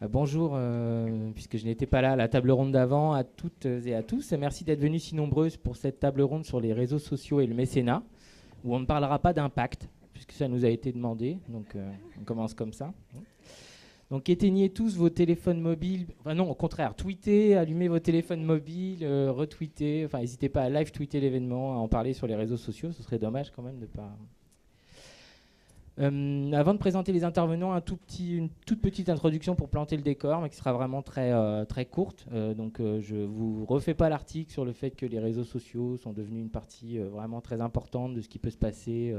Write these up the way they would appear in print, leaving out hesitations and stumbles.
Bonjour, puisque je n'étais pas là à la table ronde d'avant, à toutes et à tous. Merci d'être venus si nombreuses pour cette table ronde sur les réseaux sociaux et le mécénat, où on ne parlera pas d'impact, puisque ça nous a été demandé. Donc on commence comme ça. Donc éteignez tous vos téléphones mobiles. Enfin non, au contraire, tweetez, allumez vos téléphones mobiles, retweetez. Enfin, n'hésitez pas à live tweeter l'événement, à en parler sur les réseaux sociaux. Ce serait dommage quand même de ne pas... Avant de présenter les intervenants, une toute petite introduction pour planter le décor, mais qui sera vraiment très courte. Je ne vous refais pas l'article sur le fait que les réseaux sociaux sont devenus une partie vraiment très importante de ce qui peut se passer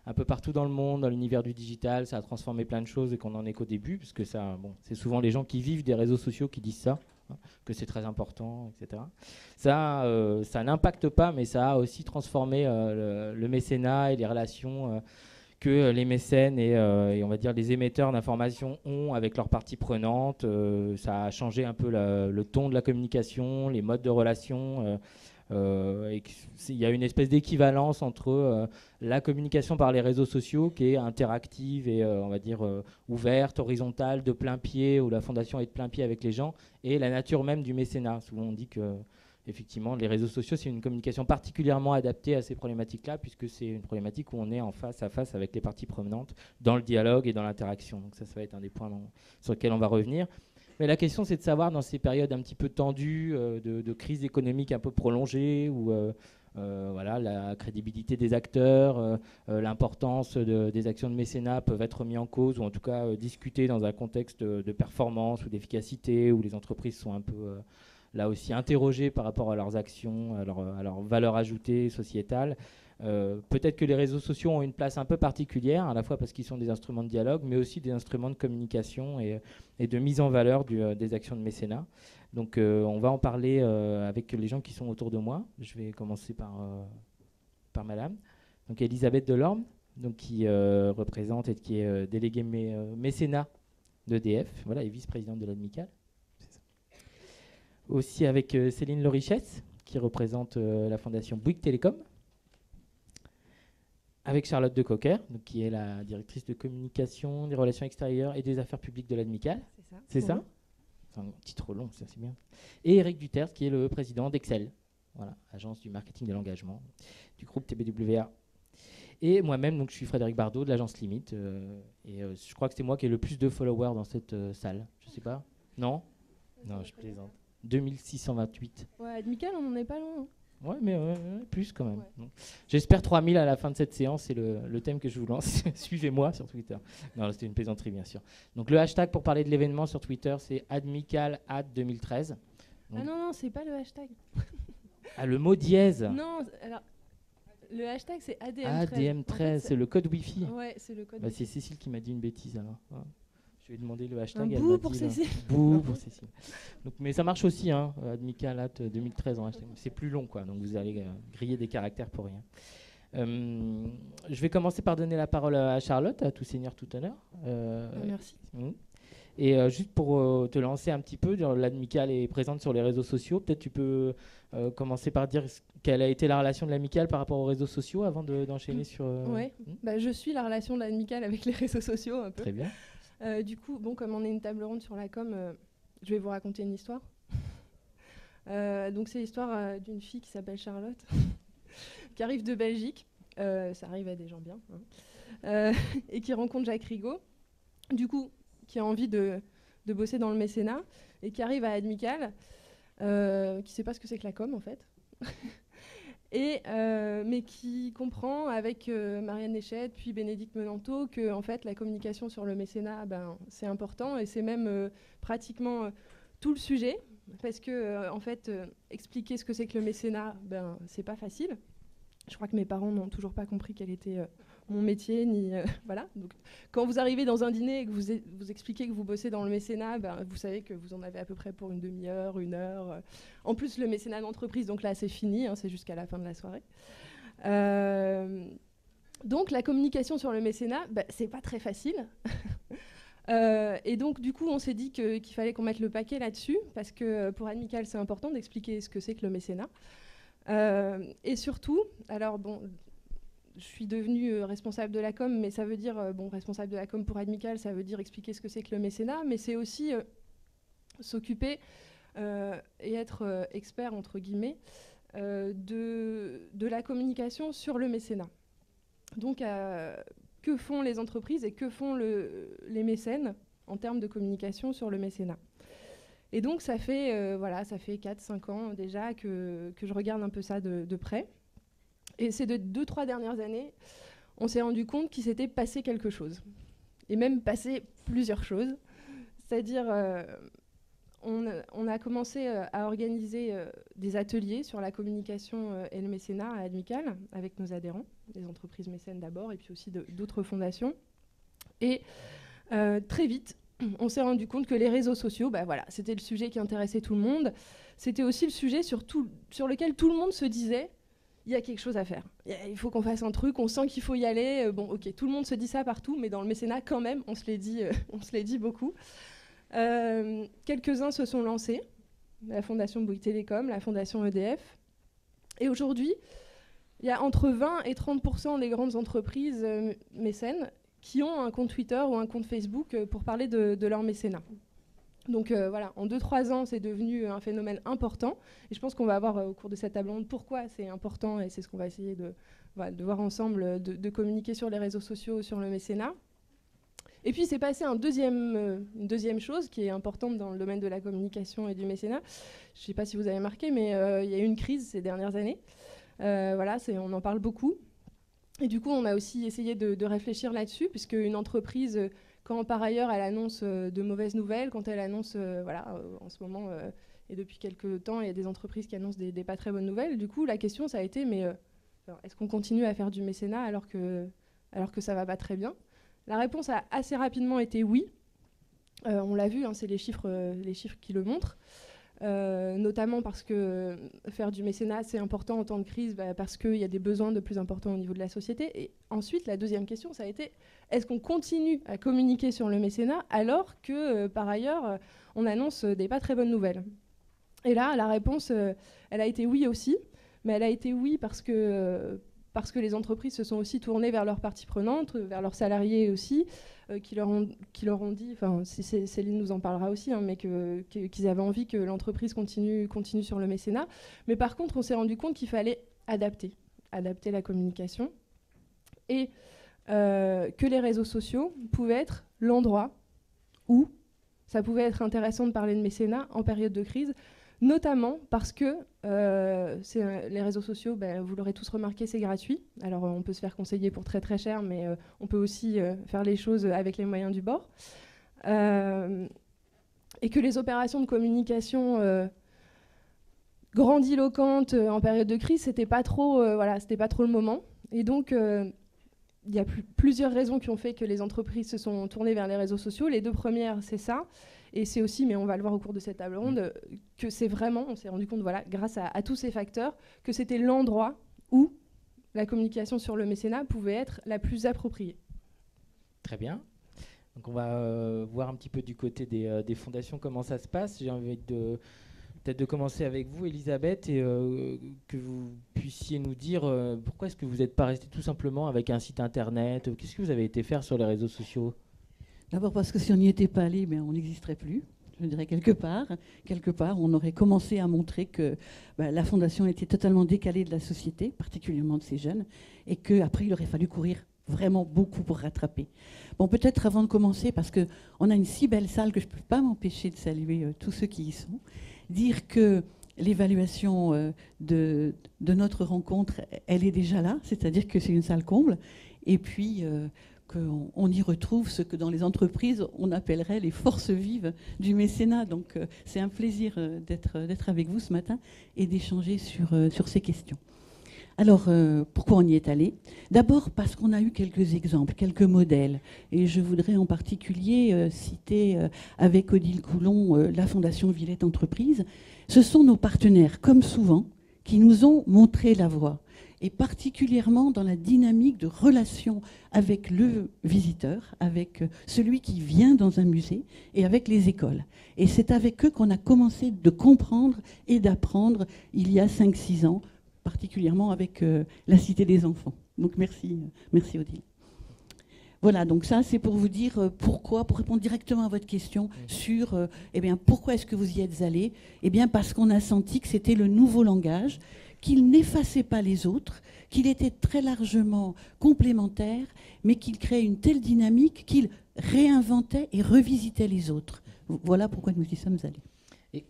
un peu partout dans le monde, dans l'univers du digital. Ça a transformé plein de choses et qu'on n'en est qu'au début, parce que c'est souvent les gens qui vivent des réseaux sociaux qui disent ça, hein, que c'est très important, etc. Ça n'impacte pas, mais ça a aussi transformé le mécénat et les relations que les mécènes et on va dire les émetteurs d'informations ont avec leurs parties prenantes. Ça a changé un peu le ton de la communication, les modes de relation. Il y a une espèce d'équivalence entre la communication par les réseaux sociaux qui est interactive et on va dire ouverte, horizontale, de plein pied, où la fondation est de plein pied avec les gens, et la nature même du mécénat. Souvent on dit que effectivement, les réseaux sociaux, c'est une communication particulièrement adaptée à ces problématiques-là, puisque c'est une problématique où on est en face à face avec les parties prenantes, dans le dialogue et dans l'interaction. Donc ça va être un des points sur lesquels on va revenir. Mais la question, c'est de savoir, dans ces périodes un petit peu tendues, de crise économique un peu prolongée, où voilà, la crédibilité des acteurs, l'importance des actions de mécénat peuvent être mis en cause, ou en tout cas discutées dans un contexte de performance ou d'efficacité, où les entreprises sont un peu... là aussi interrogés par rapport à leurs actions, à leur valeur ajoutée sociétale. Peut-être que les réseaux sociaux ont une place un peu particulière, à la fois parce qu'ils sont des instruments de dialogue, mais aussi des instruments de communication et de mise en valeur des actions de mécénat. Donc on va en parler avec les gens qui sont autour de moi. Je vais commencer par madame. Donc Elisabeth Delorme, donc, qui représente et qui est déléguée mécénat d'EDF, voilà, et vice-présidente de l'Admicale. Aussi avec Céline Lorichès, qui représente la fondation Bouygues Télécom. Avec Charlotte Decocker, donc, qui est la directrice de communication, des relations extérieures et des affaires publiques de l'Admicale. C'est ça. C'est un titre long, ça c'est bien. Et Eric Duterte, qui est le président d'Excel, voilà, agence du marketing de l'engagement du groupe TBWA. Et moi-même, donc, je suis Frédéric Bardot de l'agence Limite. Je crois que c'est moi qui ai le plus de followers dans cette salle. Je sais pas. Non, je plaisante. 2628. Ouais, Admicale, on n'en est pas loin. Hein. Ouais, mais plus quand même. Ouais. J'espère 3000 à la fin de cette séance, c'est le thème que je vous lance. Suivez-moi sur Twitter. Non, c'était une plaisanterie, bien sûr. Donc le hashtag pour parler de l'événement sur Twitter, c'est admicale@2013. Ah non, c'est pas le hashtag. Ah, le mot dièse. Non, alors, le hashtag, c'est ADM13. ADM13, en fait, c'est le code Wi-Fi. Ouais, c'est le code Wi-Fi. C'est Cécile qui m'a dit une bêtise, alors. Ouais. Je vais demander le hashtag. Un bouh pour Cécile. Bouh pour Cécile. Donc, mais ça marche aussi, hein, Admicale 2013 en hashtag. C'est plus long, quoi. Donc vous allez griller des caractères pour rien. Je vais commencer par donner la parole à Charlotte, à tout seigneur, tout honneur. Merci. Et juste pour te lancer un petit peu, l'Admicale est présente sur les réseaux sociaux. Peut-être tu peux commencer par dire quelle a été la relation de l'Admicale par rapport aux réseaux sociaux avant d'enchaîner sur... Oui, je suis la relation de l'Admicale avec les réseaux sociaux un peu. Très bien. Du coup, comme on est une table ronde sur la com, je vais vous raconter une histoire. Donc c'est l'histoire d'une fille qui s'appelle Charlotte, qui arrive de Belgique, ça arrive à des gens bien, hein, et qui rencontre Jacques Rigaud, du coup, qui a envie de bosser dans le mécénat, et qui arrive à Admicale, qui ne sait pas ce que c'est que la com en fait. Mais qui comprend avec Marianne Néchette puis Bénédicte Menanteau que en fait, la communication sur le mécénat, c'est important et c'est même pratiquement tout le sujet parce que en fait, expliquer ce que c'est que le mécénat, c'est pas facile. Je crois que mes parents n'ont toujours pas compris quel était mon métier, ni voilà. Donc, quand vous arrivez dans un dîner et que vous expliquez que vous bossez dans le mécénat, vous savez que vous en avez à peu près pour une demi-heure, une heure. En plus, le mécénat d'entreprise, donc là, c'est fini, hein, c'est jusqu'à la fin de la soirée. Donc, la communication sur le mécénat, c'est pas très facile. Et donc, du coup, on s'est dit qu'il fallait qu'on mette le paquet là-dessus, parce que pour Admicale, c'est important d'expliquer ce que c'est que le mécénat. Et surtout, alors bon, je suis devenue responsable de la com, mais ça veut dire, responsable de la com pour Admicale, ça veut dire expliquer ce que c'est que le mécénat, mais c'est aussi s'occuper et être expert, entre guillemets, de la communication sur le mécénat. Donc, que font les entreprises et que font les mécènes en termes de communication sur le mécénat? Et donc, ça fait 4-5 ans déjà que je regarde un peu ça de près. Et ces 2-3 dernières années, on s'est rendu compte qu'il s'était passé quelque chose. Et même passé plusieurs choses. C'est-à-dire, on a commencé à organiser des ateliers sur la communication et le mécénat à Admicale avec nos adhérents, des entreprises mécènes d'abord, et puis aussi d'autres fondations. Et très vite, on s'est rendu compte que les réseaux sociaux, c'était le sujet qui intéressait tout le monde. C'était aussi le sujet sur lequel tout le monde se disait il y a quelque chose à faire. Il faut qu'on fasse un truc, on sent qu'il faut y aller. Bon, ok, tout le monde se dit ça partout, mais dans le mécénat, quand même, on se l'est dit beaucoup. Quelques-uns se sont lancés, la Fondation Bouygues Télécom, la Fondation EDF. Et aujourd'hui, il y a entre 20 et 30% des grandes entreprises mécènes qui ont un compte Twitter ou un compte Facebook pour parler de leur mécénat. Donc voilà, en 2-3 ans, c'est devenu un phénomène important. Et je pense qu'on va voir au cours de cette table ronde pourquoi c'est important, et c'est ce qu'on va essayer de voir ensemble, de communiquer sur les réseaux sociaux, sur le mécénat. Et puis, c'est passé une deuxième chose qui est importante dans le domaine de la communication et du mécénat. Je ne sais pas si vous avez remarqué, mais il y a eu une crise ces dernières années. On en parle beaucoup. Et du coup, on a aussi essayé de réfléchir là-dessus, puisque une entreprise, quand par ailleurs elle annonce de mauvaises nouvelles, quand elle annonce, en ce moment et depuis quelques temps, il y a des entreprises qui annoncent des pas très bonnes nouvelles. Du coup, la question, ça a été, mais est-ce qu'on continue à faire du mécénat alors que ça ne va pas très bien ? La réponse a assez rapidement été oui. On l'a vu, c'est les chiffres qui le montrent. Notamment parce que faire du mécénat, c'est important en temps de crise, parce qu'il y a des besoins de plus importants au niveau de la société. Et ensuite, la deuxième question, ça a été, est-ce qu'on continue à communiquer sur le mécénat alors que, par ailleurs, on annonce des pas très bonnes nouvelles ? Et là, la réponse, elle a été oui aussi, mais elle a été oui parce que les entreprises se sont aussi tournées vers leurs parties prenantes, vers leurs salariés aussi, qui leur ont dit, Céline nous en parlera aussi, mais qu'ils avaient envie que l'entreprise continue sur le mécénat. Mais par contre, on s'est rendu compte qu'il fallait adapter la communication, et que les réseaux sociaux pouvaient être l'endroit où ça pouvait être intéressant de parler de mécénat en période de crise, notamment parce que les réseaux sociaux, vous l'aurez tous remarqué, c'est gratuit. Alors on peut se faire conseiller pour très très cher, mais on peut aussi faire les choses avec les moyens du bord. Et que les opérations de communication grandiloquentes en période de crise, c'était pas trop le moment. Et donc il y a plusieurs raisons qui ont fait que les entreprises se sont tournées vers les réseaux sociaux. Les deux premières, c'est ça. Et c'est aussi, mais on va le voir au cours de cette table ronde, que c'est vraiment, on s'est rendu compte, grâce à tous ces facteurs, que c'était l'endroit où la communication sur le mécénat pouvait être la plus appropriée. Très bien. Donc on va voir un petit peu du côté des fondations comment ça se passe. J'ai envie peut-être de commencer avec vous, Elisabeth, et que vous puissiez nous dire pourquoi est-ce que vous n'êtes pas resté tout simplement avec un site internet ? Qu'est-ce que vous avez été faire sur les réseaux sociaux ? D'abord parce que si on n'y était pas allé, on n'existerait plus. Je dirais quelque part, on aurait commencé à montrer que la fondation était totalement décalée de la société, particulièrement de ces jeunes, et qu'après, il aurait fallu courir vraiment beaucoup pour rattraper. Bon, peut-être avant de commencer, parce qu'on a une si belle salle que je ne peux pas m'empêcher de saluer tous ceux qui y sont, dire que l'évaluation de notre rencontre, elle est déjà là, c'est-à-dire que c'est une salle comble, et puis qu'on y retrouve ce que dans les entreprises, on appellerait les forces vives du mécénat. Donc c'est un plaisir d'être avec vous ce matin et d'échanger sur ces questions. Alors, pourquoi on y est allé ? D'abord parce qu'on a eu quelques exemples, quelques modèles. Et je voudrais en particulier citer avec Odile Coulon la Fondation Villette Entreprise. Ce sont nos partenaires, comme souvent, qui nous ont montré la voie. Et particulièrement dans la dynamique de relation avec le visiteur, avec celui qui vient dans un musée et avec les écoles. Et c'est avec eux qu'on a commencé de comprendre et d'apprendre il y a 5-6 ans, particulièrement avec la Cité des enfants. Donc merci Odile. Voilà, donc ça, c'est pour vous dire pourquoi, pour répondre directement à votre question sur pourquoi est-ce que vous y êtes allé. Eh bien, parce qu'on a senti que c'était le nouveau langage, qu'il n'effaçait pas les autres, qu'il était très largement complémentaire, mais qu'il créait une telle dynamique qu'il réinventait et revisitait les autres. Voilà pourquoi nous y sommes allés.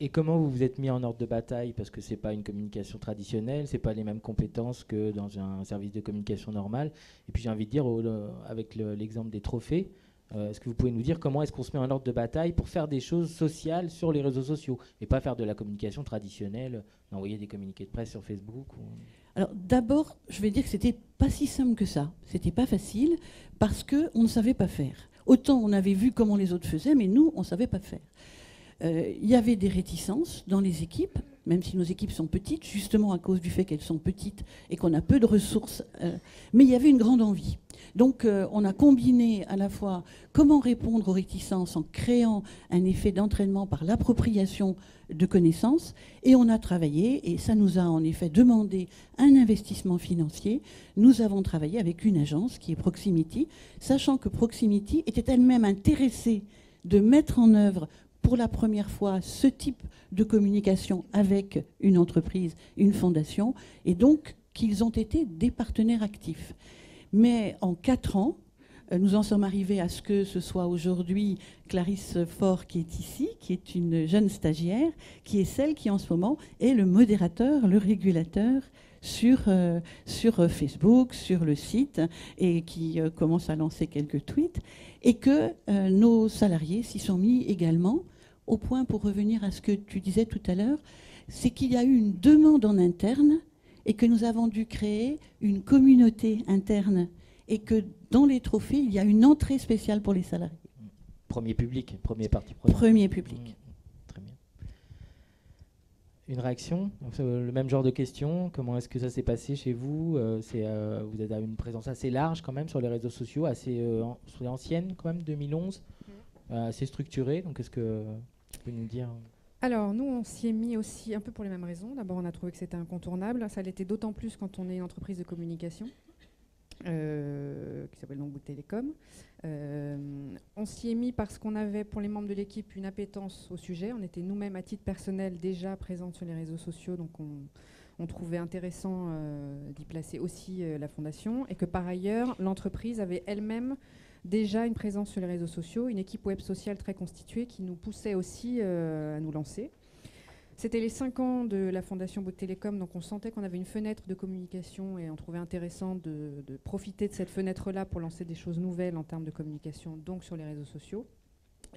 Et comment vous vous êtes mis en ordre de bataille? Parce que ce n'est pas une communication traditionnelle, ce n'est pas les mêmes compétences que dans un service de communication normal. Et puis j'ai envie de dire, avec l'exemple des trophées, est-ce que vous pouvez nous dire comment est-ce qu'on se met en ordre de bataille pour faire des choses sociales sur les réseaux sociaux et pas faire de la communication traditionnelle, d'envoyer des communiqués de presse sur Facebook Alors d'abord, je vais dire que c'était pas si simple que ça. C'était pas facile parce qu'on ne savait pas faire. Autant on avait vu comment les autres faisaient, mais nous, on ne savait pas faire. Il y avait des réticences dans les équipes, même si nos équipes sont petites, justement à cause du fait qu'elles sont petites et qu'on a peu de ressources, mais il y avait une grande envie. Donc on a combiné à la fois comment répondre aux réticences en créant un effet d'entraînement par l'appropriation de connaissances, et on a travaillé, et ça nous a en effet demandé un investissement financier. Nous avons travaillé avec une agence qui est Proximity, sachant que Proximity était elle-même intéressée de mettre en œuvre pour la première fois ce type de communication avec une entreprise, une fondation, et donc qu'ils ont été des partenaires actifs. Mais en 4 ans, nous en sommes arrivés à ce que ce soit aujourd'hui Clarisse Faure qui est ici, qui est une jeune stagiaire, qui est celle qui en ce moment est le modérateur, le régulateur sur Facebook, sur le site, et qui commence à lancer quelques tweets, et que nos salariés s'y sont mis également. Au point, pour revenir à ce que tu disais tout à l'heure, c'est qu'il y a eu une demande en interne et que nous avons dû créer une communauté interne et que dans les trophées, il y a une entrée spéciale pour les salariés. Premier public, premier parti prenant. Premier public. Très bien. Une réaction? Le même genre de question. Comment est-ce que ça s'est passé chez vous? Vous avez une présence assez large quand même sur les réseaux sociaux, assez ancienne quand même, 2011, assez structurée. Donc est-ce que tu peux nous dire? Alors, nous, on s'y est mis aussi un peu pour les mêmes raisons. D'abord, on a trouvé que c'était incontournable. Ça l'était d'autant plus quand on est une entreprise de communication, qui s'appelle donc Bouygues Télécom. On s'y est mis parce qu'on avait, pour les membres de l'équipe, une appétence au sujet. On était nous-mêmes, à titre personnel, déjà présentes sur les réseaux sociaux, donc on trouvait intéressant d'y placer aussi la fondation, et que par ailleurs, l'entreprise avait elle-même déjà une présence sur les réseaux sociaux, une équipe web sociale très constituée qui nous poussait aussi à nous lancer. C'était les 5 ans de la fondation Bouygues Télécom, donc on sentait qu'on avait une fenêtre de communication et on trouvait intéressant de profiter de cette fenêtre-là pour lancer des choses nouvelles en termes de communication, donc sur les réseaux sociaux.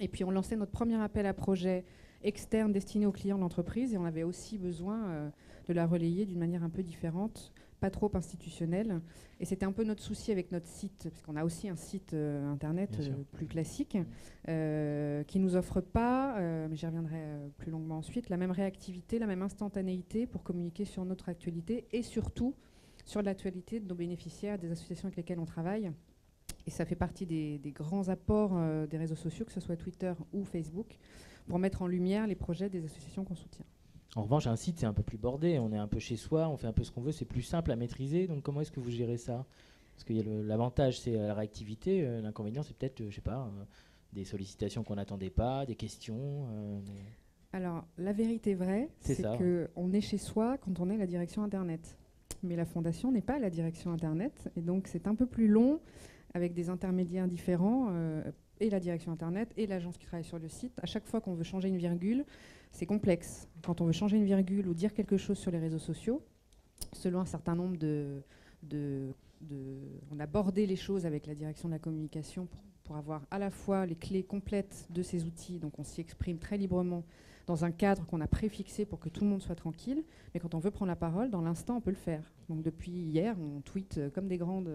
Et puis on lançait notre premier appel à projet externe destiné aux clients de l'entreprise, et on avait aussi besoin de la relayer d'une manière un peu différente, pas trop institutionnelle. Et c'était un peu notre souci avec notre site, parce qu'on a aussi un site internet plus classique, qui ne nous offre pas, mais j'y reviendrai plus longuement ensuite, la même réactivité, la même instantanéité pour communiquer sur notre actualité et surtout sur l'actualité de nos bénéficiaires, des associations avec lesquelles on travaille. Et ça fait partie des grands apports des réseaux sociaux, que ce soit Twitter ou Facebook, pour mettre en lumière les projets des associations qu'on soutient. En revanche, un site, c'est un peu plus bordé. On est un peu chez soi, on fait un peu ce qu'on veut. C'est plus simple à maîtriser. Donc, comment est-ce que vous gérez ça? Parce que l'avantage, c'est la réactivité. L'inconvénient, c'est peut-être, je sais pas, des sollicitations qu'on n'attendait pas, des questions. Alors, la vérité vraie, c'est qu'on est chez soi quand on est la direction Internet. Mais la fondation n'est pas la direction Internet. Et donc, c'est un peu plus long, avec des intermédiaires différents, et la direction Internet et l'agence qui travaille sur le site. À chaque fois qu'on veut changer une virgule, c'est complexe. Quand on veut changer une virgule ou dire quelque chose sur les réseaux sociaux, selon un certain nombre on a bordé les choses avec la direction de la communication pour avoir à la fois les clés complètes de ces outils, donc on s'y exprime très librement dans un cadre qu'on a préfixé pour que tout le monde soit tranquille, mais quand on veut prendre la parole, dans l'instant, on peut le faire. Donc depuis hier, on tweet comme des grandes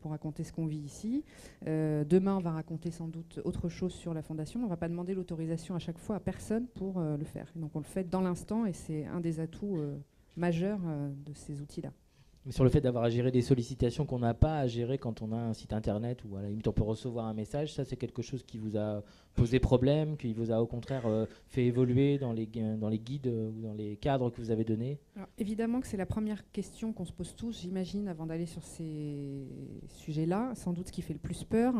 pour raconter ce qu'on vit ici. Demain, on va raconter sans doute autre chose sur la fondation. On ne va pas demander l'autorisation à chaque fois à personne pour le faire. Et donc on le fait dans l'instant, et c'est un des atouts majeurs de ces outils-là. Sur le fait d'avoir à gérer des sollicitations qu'on n'a pas à gérer quand on a un site internet ou à la limite on peut recevoir un message, ça c'est quelque chose qui vous a posé problème, qui vous a au contraire fait évoluer dans les guides ou dans les cadres que vous avez donnés? Alors, évidemment que c'est la première question qu'on se pose tous, j'imagine, avant d'aller sur ces sujets-là. Sans doute ce qui fait le plus peur.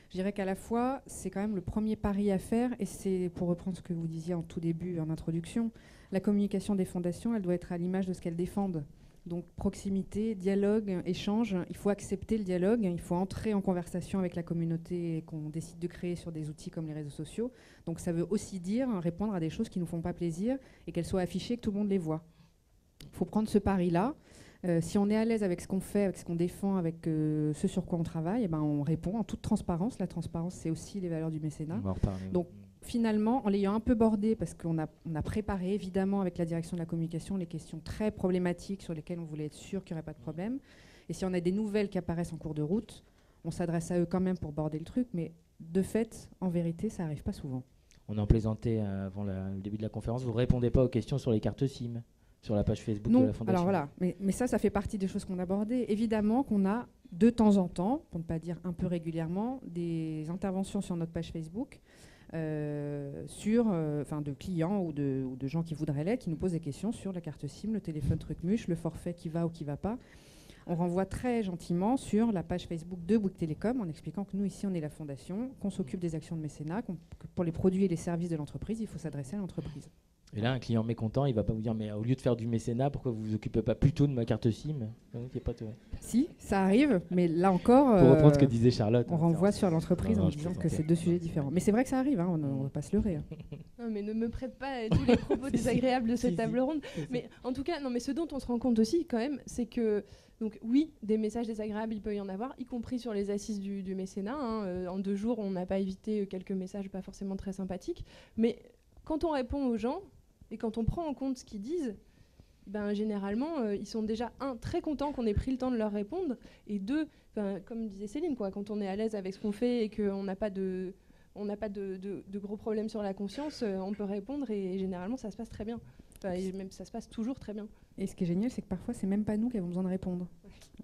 Je dirais qu'à la fois, c'est quand même le premier pari à faire, et c'est, pour reprendre ce que vous disiez en tout début, en introduction, la communication des fondations, elle doit être à l'image de ce qu'elles défendent. Donc proximité, dialogue, échange, il faut accepter le dialogue, il faut entrer en conversation avec la communauté qu'on décide de créer sur des outils comme les réseaux sociaux. Donc ça veut aussi dire répondre à des choses qui ne nous font pas plaisir et qu'elles soient affichées, que tout le monde les voit. Il faut prendre ce pari-là. Si on est à l'aise avec ce qu'on fait, avec ce qu'on défend, avec ce sur quoi on travaille, eh ben on répond en toute transparence. La transparence, c'est aussi les valeurs du mécénat. On va en reparler. Donc finalement, en l'ayant un peu bordé, parce qu'on a préparé évidemment avec la direction de la communication les questions très problématiques sur lesquelles on voulait être sûr qu'il n'y aurait pas de problème. Et si on a des nouvelles qui apparaissent en cours de route, on s'adresse à eux quand même pour border le truc, mais de fait, en vérité, ça n'arrive pas souvent. On en plaisantait avant le début de la conférence, vous ne répondez pas aux questions sur les cartes SIM, sur la page Facebook de la Fondation. Alors voilà, mais ça fait partie des choses qu'on a abordées. Évidemment qu'on a de temps en temps, pour ne pas dire un peu régulièrement, des interventions sur notre page Facebook de clients ou de gens qui voudraient l'être, qui nous posent des questions sur la carte SIM, le téléphone truc-muche, le forfait qui va ou qui ne va pas. On renvoie très gentiment sur la page Facebook de Bouygues Télécom en expliquant que nous, ici, on est la fondation, qu'on s'occupe des actions de mécénat, que pour les produits et les services de l'entreprise, il faut s'adresser à l'entreprise. Et là, un client mécontent, il ne va pas vous dire, mais au lieu de faire du mécénat, pourquoi vous ne vous occupez pas plutôt de ma carte SIM? Donc, pas Si, ça arrive, mais là encore, pour reprendre ce que disait Charlotte, on renvoie sur l'entreprise en disant que c'est deux sujets différents. Mais c'est vrai que ça arrive, on ne va pas se leurrer. Non, mais ne me prête pas tous les propos désagréables de cette table ronde. Mais en tout cas, non, mais ce dont on se rend compte aussi, quand même, c'est que, donc oui, des messages désagréables, il peut y en avoir, y compris sur les assises du mécénat. En 2 jours, on n'a pas évité quelques messages pas forcément très sympathiques. Mais quand on répond aux gens, et quand on prend en compte ce qu'ils disent, ben, généralement, ils sont déjà, très contents qu'on ait pris le temps de leur répondre, et 2, comme disait Céline, quand on est à l'aise avec ce qu'on fait et qu'on n'a pas de gros problèmes sur la conscience, on peut répondre, et généralement, ça se passe très bien. Et même, ça se passe toujours très bien. Et ce qui est génial, c'est que parfois, c'est même pas nous qui avons besoin de répondre.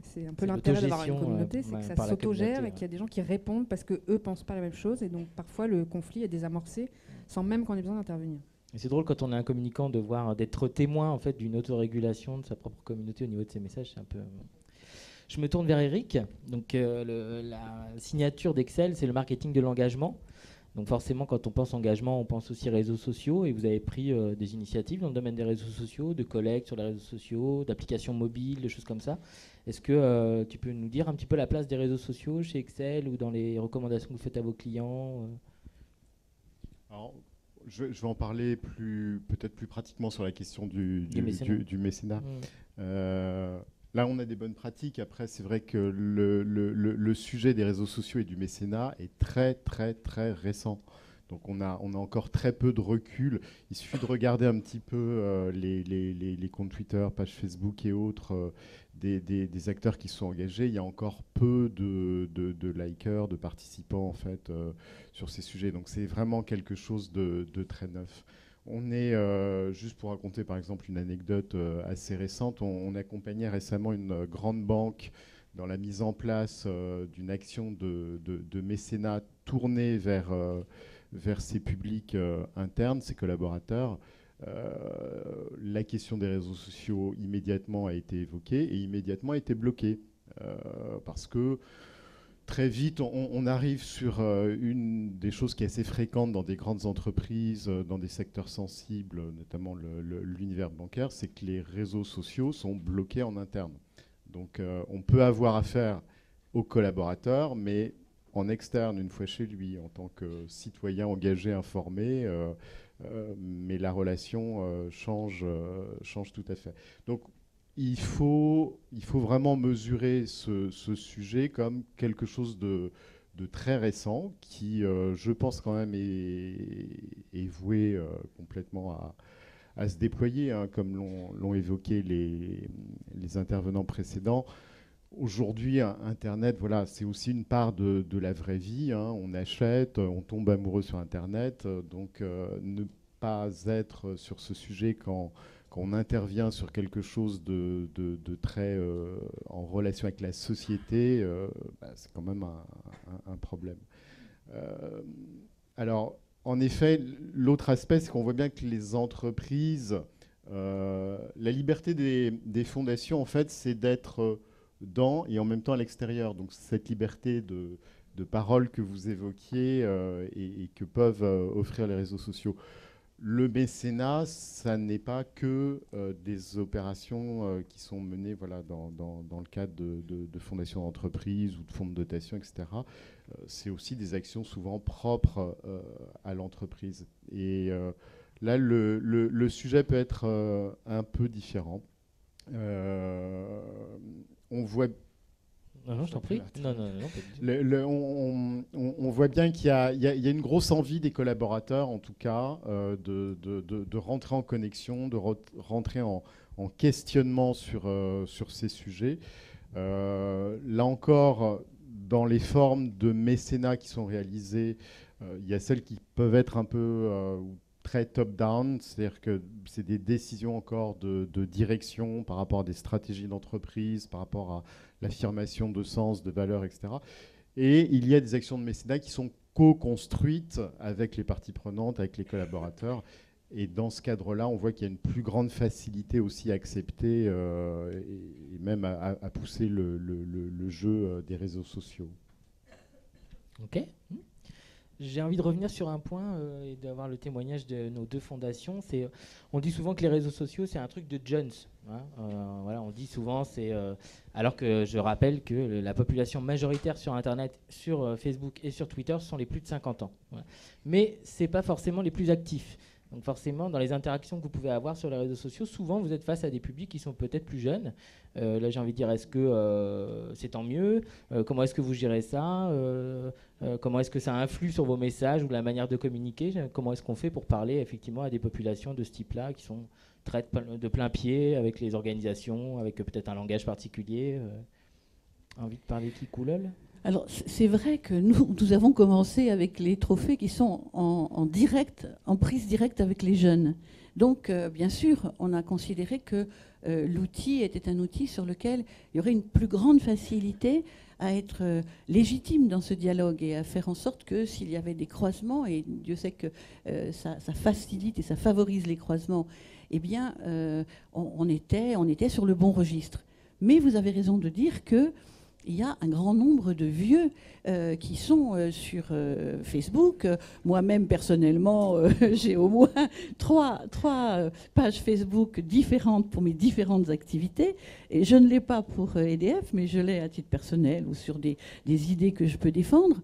C'est un peu l'intérêt d'avoir une communauté, c'est que ça s'autogère et qu'il y a des gens qui répondent parce qu'eux pensent pas la même chose, et donc parfois, le conflit est désamorcé sans même qu'on ait besoin d'intervenir. Et c'est drôle quand on est un communicant d'être témoin en fait d'une autorégulation de sa propre communauté au niveau de ses messages. C'est un peu. Je me tourne vers Eric. Donc la signature d'Excel, c'est le marketing de l'engagement. Donc forcément, quand on pense engagement, on pense aussi réseaux sociaux. Et vous avez pris des initiatives dans le domaine des réseaux sociaux, de collecte sur les réseaux sociaux, d'applications mobiles, de choses comme ça. Est-ce que tu peux nous dire un petit peu la place des réseaux sociaux chez Excel ou dans les recommandations que vous faites à vos clients? Alors, je vais en parler peut-être plus pratiquement sur la question du mécénat. Là, on a des bonnes pratiques. Après, c'est vrai que le sujet des réseaux sociaux et du mécénat est très, très, très récent. Donc, on a encore très peu de recul. Il suffit de regarder un petit peu les comptes Twitter, pages Facebook et autres des acteurs qui sont engagés. Il y a encore peu de likers, de participants, en fait, sur ces sujets. Donc, c'est vraiment quelque chose de très neuf. On est, juste pour raconter par exemple une anecdote assez récente, on accompagnait récemment une grande banque dans la mise en place d'une action de mécénat tournée vers ses publics internes, ses collaborateurs. La question des réseaux sociaux immédiatement a été évoquée et immédiatement a été bloquée parce que très vite, on arrive sur une des choses qui est assez fréquente dans des grandes entreprises, dans des secteurs sensibles, notamment l'univers bancaire, c'est que les réseaux sociaux sont bloqués en interne. Donc on peut avoir affaire aux collaborateurs, mais en externe, une fois chez lui, en tant que citoyen engagé, informé, mais la relation change tout à fait. Donc il faut vraiment mesurer ce sujet comme quelque chose de très récent qui, je pense quand même, est voué complètement à se déployer, comme l'ont évoqué les intervenants précédents. Aujourd'hui, Internet, voilà, c'est aussi une part de la vraie vie. On achète, on tombe amoureux sur Internet. Donc, ne pas être sur ce sujet quand on intervient sur quelque chose de très en relation avec la société, c'est quand même un problème. Alors, en effet, l'autre aspect, c'est qu'on voit bien que les entreprises, la liberté des fondations, en fait, c'est d'être dans et en même temps à l'extérieur. Donc, cette liberté de parole que vous évoquiez et que peuvent offrir les réseaux sociaux. Le mécénat, ça n'est pas que des opérations qui sont menées dans le cadre de fondations d'entreprise ou de fonds de dotation, etc. C'est aussi des actions souvent propres à l'entreprise. Et là, le sujet peut être un peu différent. On voit... Non, je t'en prie. Non, on voit bien qu'il y a une grosse envie des collaborateurs, en tout cas, de rentrer en connexion, de rentrer en questionnement sur ces sujets. Là encore, dans les formes de mécénat qui sont réalisées, il y a celles qui peuvent être un peu très top-down, c'est-à-dire que c'est des décisions encore de direction par rapport à des stratégies d'entreprise, par rapport à l'affirmation de sens, de valeurs, etc. Et il y a des actions de mécénat qui sont co-construites avec les parties prenantes, avec les collaborateurs. Et dans ce cadre-là, on voit qu'il y a une plus grande facilité aussi à accepter et même à pousser le jeu des réseaux sociaux. Ok. J'ai envie de revenir sur un point et d'avoir le témoignage de nos deux fondations. On dit souvent que les réseaux sociaux, c'est un truc de jeunes. Hein. Voilà, on dit souvent, alors que je rappelle que la population majoritaire sur Internet, sur Facebook et sur Twitter sont les plus de 50 ans. Voilà. Mais ce n'est pas forcément les plus actifs. Donc forcément, dans les interactions que vous pouvez avoir sur les réseaux sociaux, souvent vous êtes face à des publics qui sont peut-être plus jeunes. Là, j'ai envie de dire, est-ce que c'est tant mieux ? Comment est-ce que vous gérez ça ? Comment est-ce que ça influe sur vos messages ou la manière de communiquer ? Comment est-ce qu'on fait pour parler effectivement à des populations de ce type-là qui sont très de plein pied avec les organisations, avec peut-être un langage particulier Envie de parler qui coulole ? Alors, c'est vrai que nous avons commencé avec les trophées qui sont en prise directe avec les jeunes. Donc, bien sûr, on a considéré que l'outil était un outil sur lequel il y aurait une plus grande facilité à être légitime dans ce dialogue et à faire en sorte que s'il y avait des croisements, et Dieu sait que ça facilite et ça favorise les croisements, eh bien, on était sur le bon registre. Mais vous avez raison de dire que il y a un grand nombre de vieux qui sont sur Facebook. Moi-même, personnellement, j'ai au moins trois pages Facebook différentes pour mes différentes activités. Et je ne l'ai pas pour EDF, mais je l'ai à titre personnel ou sur des idées que je peux défendre.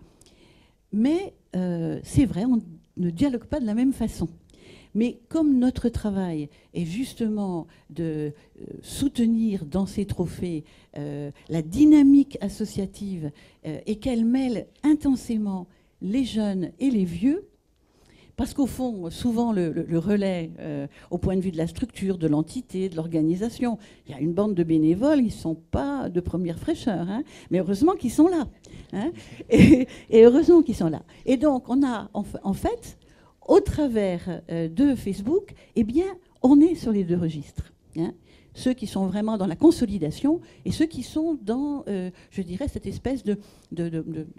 Mais c'est vrai, on ne dialogue pas de la même façon. Mais comme notre travail est justement de soutenir dans ces trophées la dynamique associative et qu'elle mêle intensément les jeunes et les vieux, parce qu'au fond, souvent le relais, au point de vue de la structure, de l'entité, de l'organisation, il y a une bande de bénévoles, ils ne sont pas de première fraîcheur, hein, mais heureusement qu'ils sont là. Hein, et heureusement qu'ils sont là. Et donc, on a en fait... Au travers de Facebook, eh bien, on est sur les deux registres. Hein. Ceux qui sont vraiment dans la consolidation et ceux qui sont dans, je dirais, cette espèce de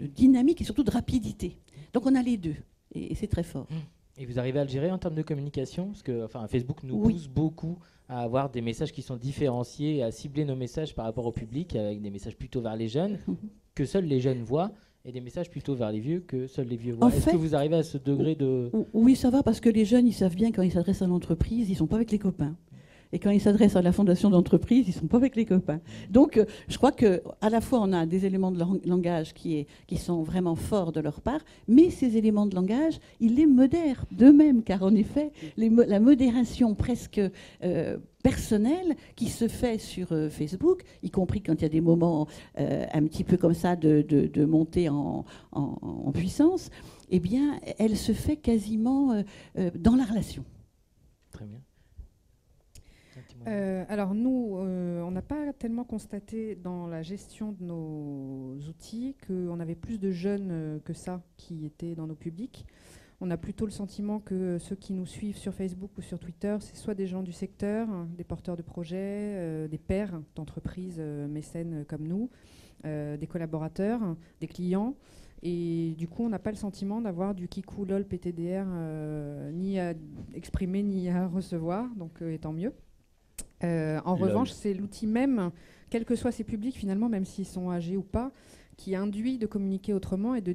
dynamique et surtout de rapidité. Donc on a les deux et c'est très fort. Et vous arrivez à le gérer en termes de communication ? Parce que Facebook nous pousse beaucoup à avoir des messages qui sont différenciés, à cibler nos messages par rapport au public, avec des messages plutôt vers les jeunes, que seuls les jeunes voient, et des messages plutôt vers les vieux que seuls les vieux voient. Est-ce que vous arrivez à ce degré de... Oui, ça va, parce que les jeunes, ils savent bien quand ils s'adressent à l'entreprise, ils ne sont pas avec les copains. Et quand ils s'adressent à la fondation d'entreprise, ils ne sont pas avec les copains. Donc, je crois qu'à la fois, on a des éléments de langage qui sont vraiment forts de leur part, mais ces éléments de langage, ils les modèrent d'eux-mêmes, car en effet, la modération presque personnelle qui se fait sur Facebook, y compris quand il y a des moments un petit peu comme ça de montée en puissance, eh bien, elle se fait quasiment dans la relation. Très bien. Alors nous, on n'a pas tellement constaté dans la gestion de nos outils qu'on avait plus de jeunes que ça qui étaient dans nos publics. On a plutôt le sentiment que ceux qui nous suivent sur Facebook ou sur Twitter, c'est soit des gens du secteur, des porteurs de projets, des pairs d'entreprises mécènes comme nous, des collaborateurs, des clients. Et du coup, on n'a pas le sentiment d'avoir du kikou, lol, PTDR, ni à exprimer, ni à recevoir, donc tant mieux. En revanche, c'est l'outil même, quels que soient ces publics, finalement, même s'ils sont âgés ou pas, qui induit de communiquer autrement et de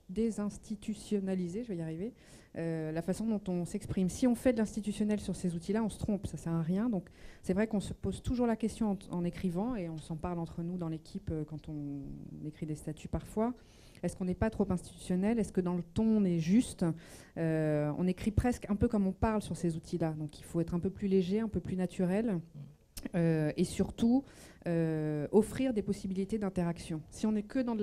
désinstitutionnaliser, je vais y arriver, la façon dont on s'exprime. Si on fait de l'institutionnel sur ces outils-là, on se trompe, ça ne sert à rien. Donc c'est vrai qu'on se pose toujours la question en écrivant, et on s'en parle entre nous dans l'équipe quand on écrit des statuts parfois. Est-ce qu'on n'est pas trop institutionnel? Est-ce que dans le ton, on est juste? On écrit presque un peu comme on parle sur ces outils-là. Donc il faut être un peu plus léger, un peu plus naturel. Et surtout, offrir des possibilités d'interaction. Si on n'est que dans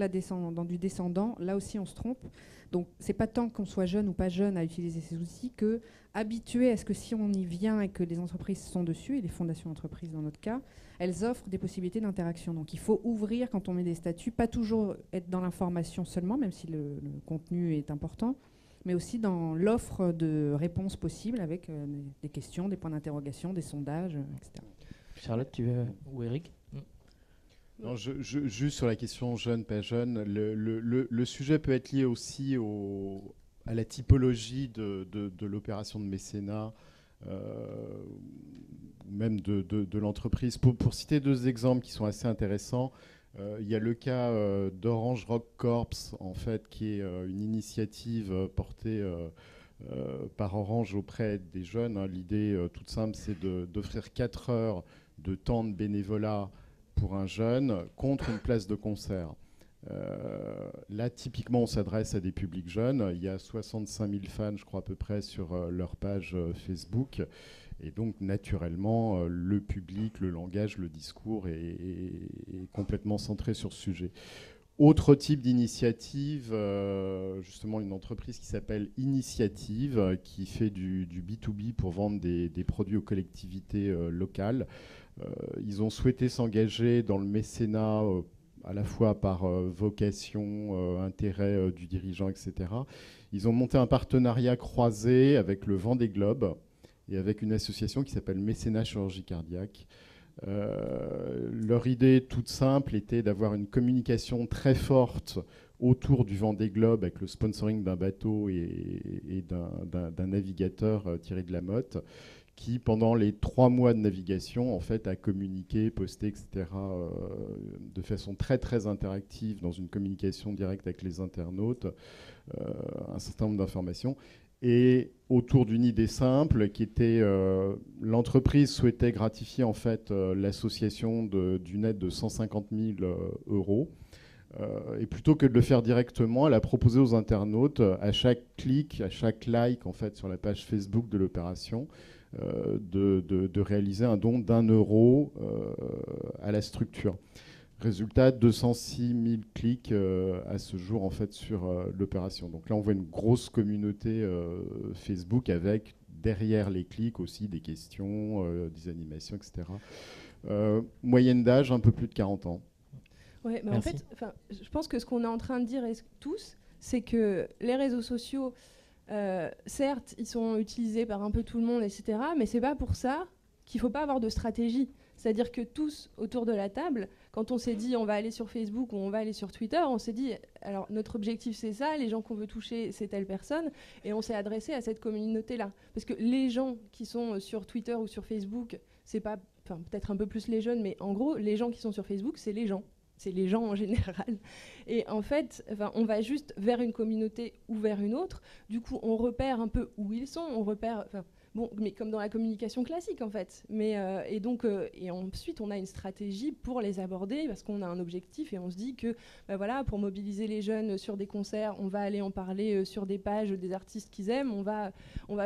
du descendant, là aussi on se trompe. Donc c'est pas tant qu'on soit jeune ou pas jeune à utiliser ces outils que habituer à ce que si on y vient et que les entreprises sont dessus, et les fondations d'entreprises dans notre cas, elles offrent des possibilités d'interaction. Donc il faut ouvrir quand on met des statuts, pas toujours être dans l'information seulement, même si le contenu est important, mais aussi dans l'offre de réponses possibles avec des questions, des points d'interrogation, des sondages, etc. Charlotte, tu veux ou Eric? Non, juste sur la question jeune, pas jeune, le sujet peut être lié aussi à la typologie de l'opération de mécénat, ou même de l'entreprise. Pour citer deux exemples qui sont assez intéressants, il y a le cas d'Orange Rock Corps, en fait, qui est une initiative portée par Orange auprès des jeunes. L'idée toute simple, c'est d'offrir 4 heures de temps de bénévolat pour un jeune contre une place de concert. Là, typiquement, on s'adresse à des publics jeunes. Il y a 65 000 fans, je crois, à peu près, sur leur page Facebook. Et donc, naturellement, le public, le langage, le discours est complètement centré sur ce sujet. Autre type d'initiative, justement une entreprise qui s'appelle Initiative, qui fait du B2B pour vendre des produits aux collectivités locales. Ils ont souhaité s'engager dans le mécénat à la fois par vocation, intérêt du dirigeant, etc. Ils ont monté un partenariat croisé avec le Vendée Globe et avec une association qui s'appelle Mécénat Chirurgie Cardiaque. Leur idée toute simple était d'avoir une communication très forte autour du Vendée Globe avec le sponsoring d'un bateau et d'un navigateur, Thierry de la Motte, qui, pendant les 3 mois de navigation, en fait, a communiqué, posté, etc., de façon très, très interactive, dans une communication directe avec les internautes, un certain nombre d'informations. Et autour d'une idée simple, qui était l'entreprise souhaitait gratifier, en fait, l'association d'une aide de 150 000 euros. Et plutôt que de le faire directement, elle a proposé aux internautes, à chaque clic, à chaque like, en fait, sur la page Facebook de l'opération, de réaliser un don d'1 euro à la structure. Résultat, 206 000 clics à ce jour, en fait, sur l'opération. Donc là, on voit une grosse communauté Facebook avec, derrière les clics aussi, des questions, des animations, etc. Moyenne d'âge, un peu plus de 40 ans. Ouais, mais en fait, je pense que ce qu'on est en train de dire tous, c'est que les réseaux sociaux, certes, ils sont utilisés par un peu tout le monde, etc., mais c'est pas pour ça qu'il faut pas avoir de stratégie. C'est-à-dire que tous, autour de la table, quand on s'est dit on va aller sur Facebook ou on va aller sur Twitter, on s'est dit, alors notre objectif c'est ça, les gens qu'on veut toucher c'est telle personne, et on s'est adressé à cette communauté-là. Parce que les gens qui sont sur Twitter ou sur Facebook, c'est pas, enfin peut-être un peu plus les jeunes, mais en gros, les gens qui sont sur Facebook, c'est les gens. C'est les gens en général. Et en fait, on va juste vers une communauté ou vers une autre. Du coup, on repère un peu où ils sont. On repère, bon, mais comme dans la communication classique, en fait. Mais, et ensuite, on a une stratégie pour les aborder parce qu'on a un objectif et on se dit que, voilà, pour mobiliser les jeunes sur des concerts, on va aller en parler sur des pages des artistes qu'ils aiment. On va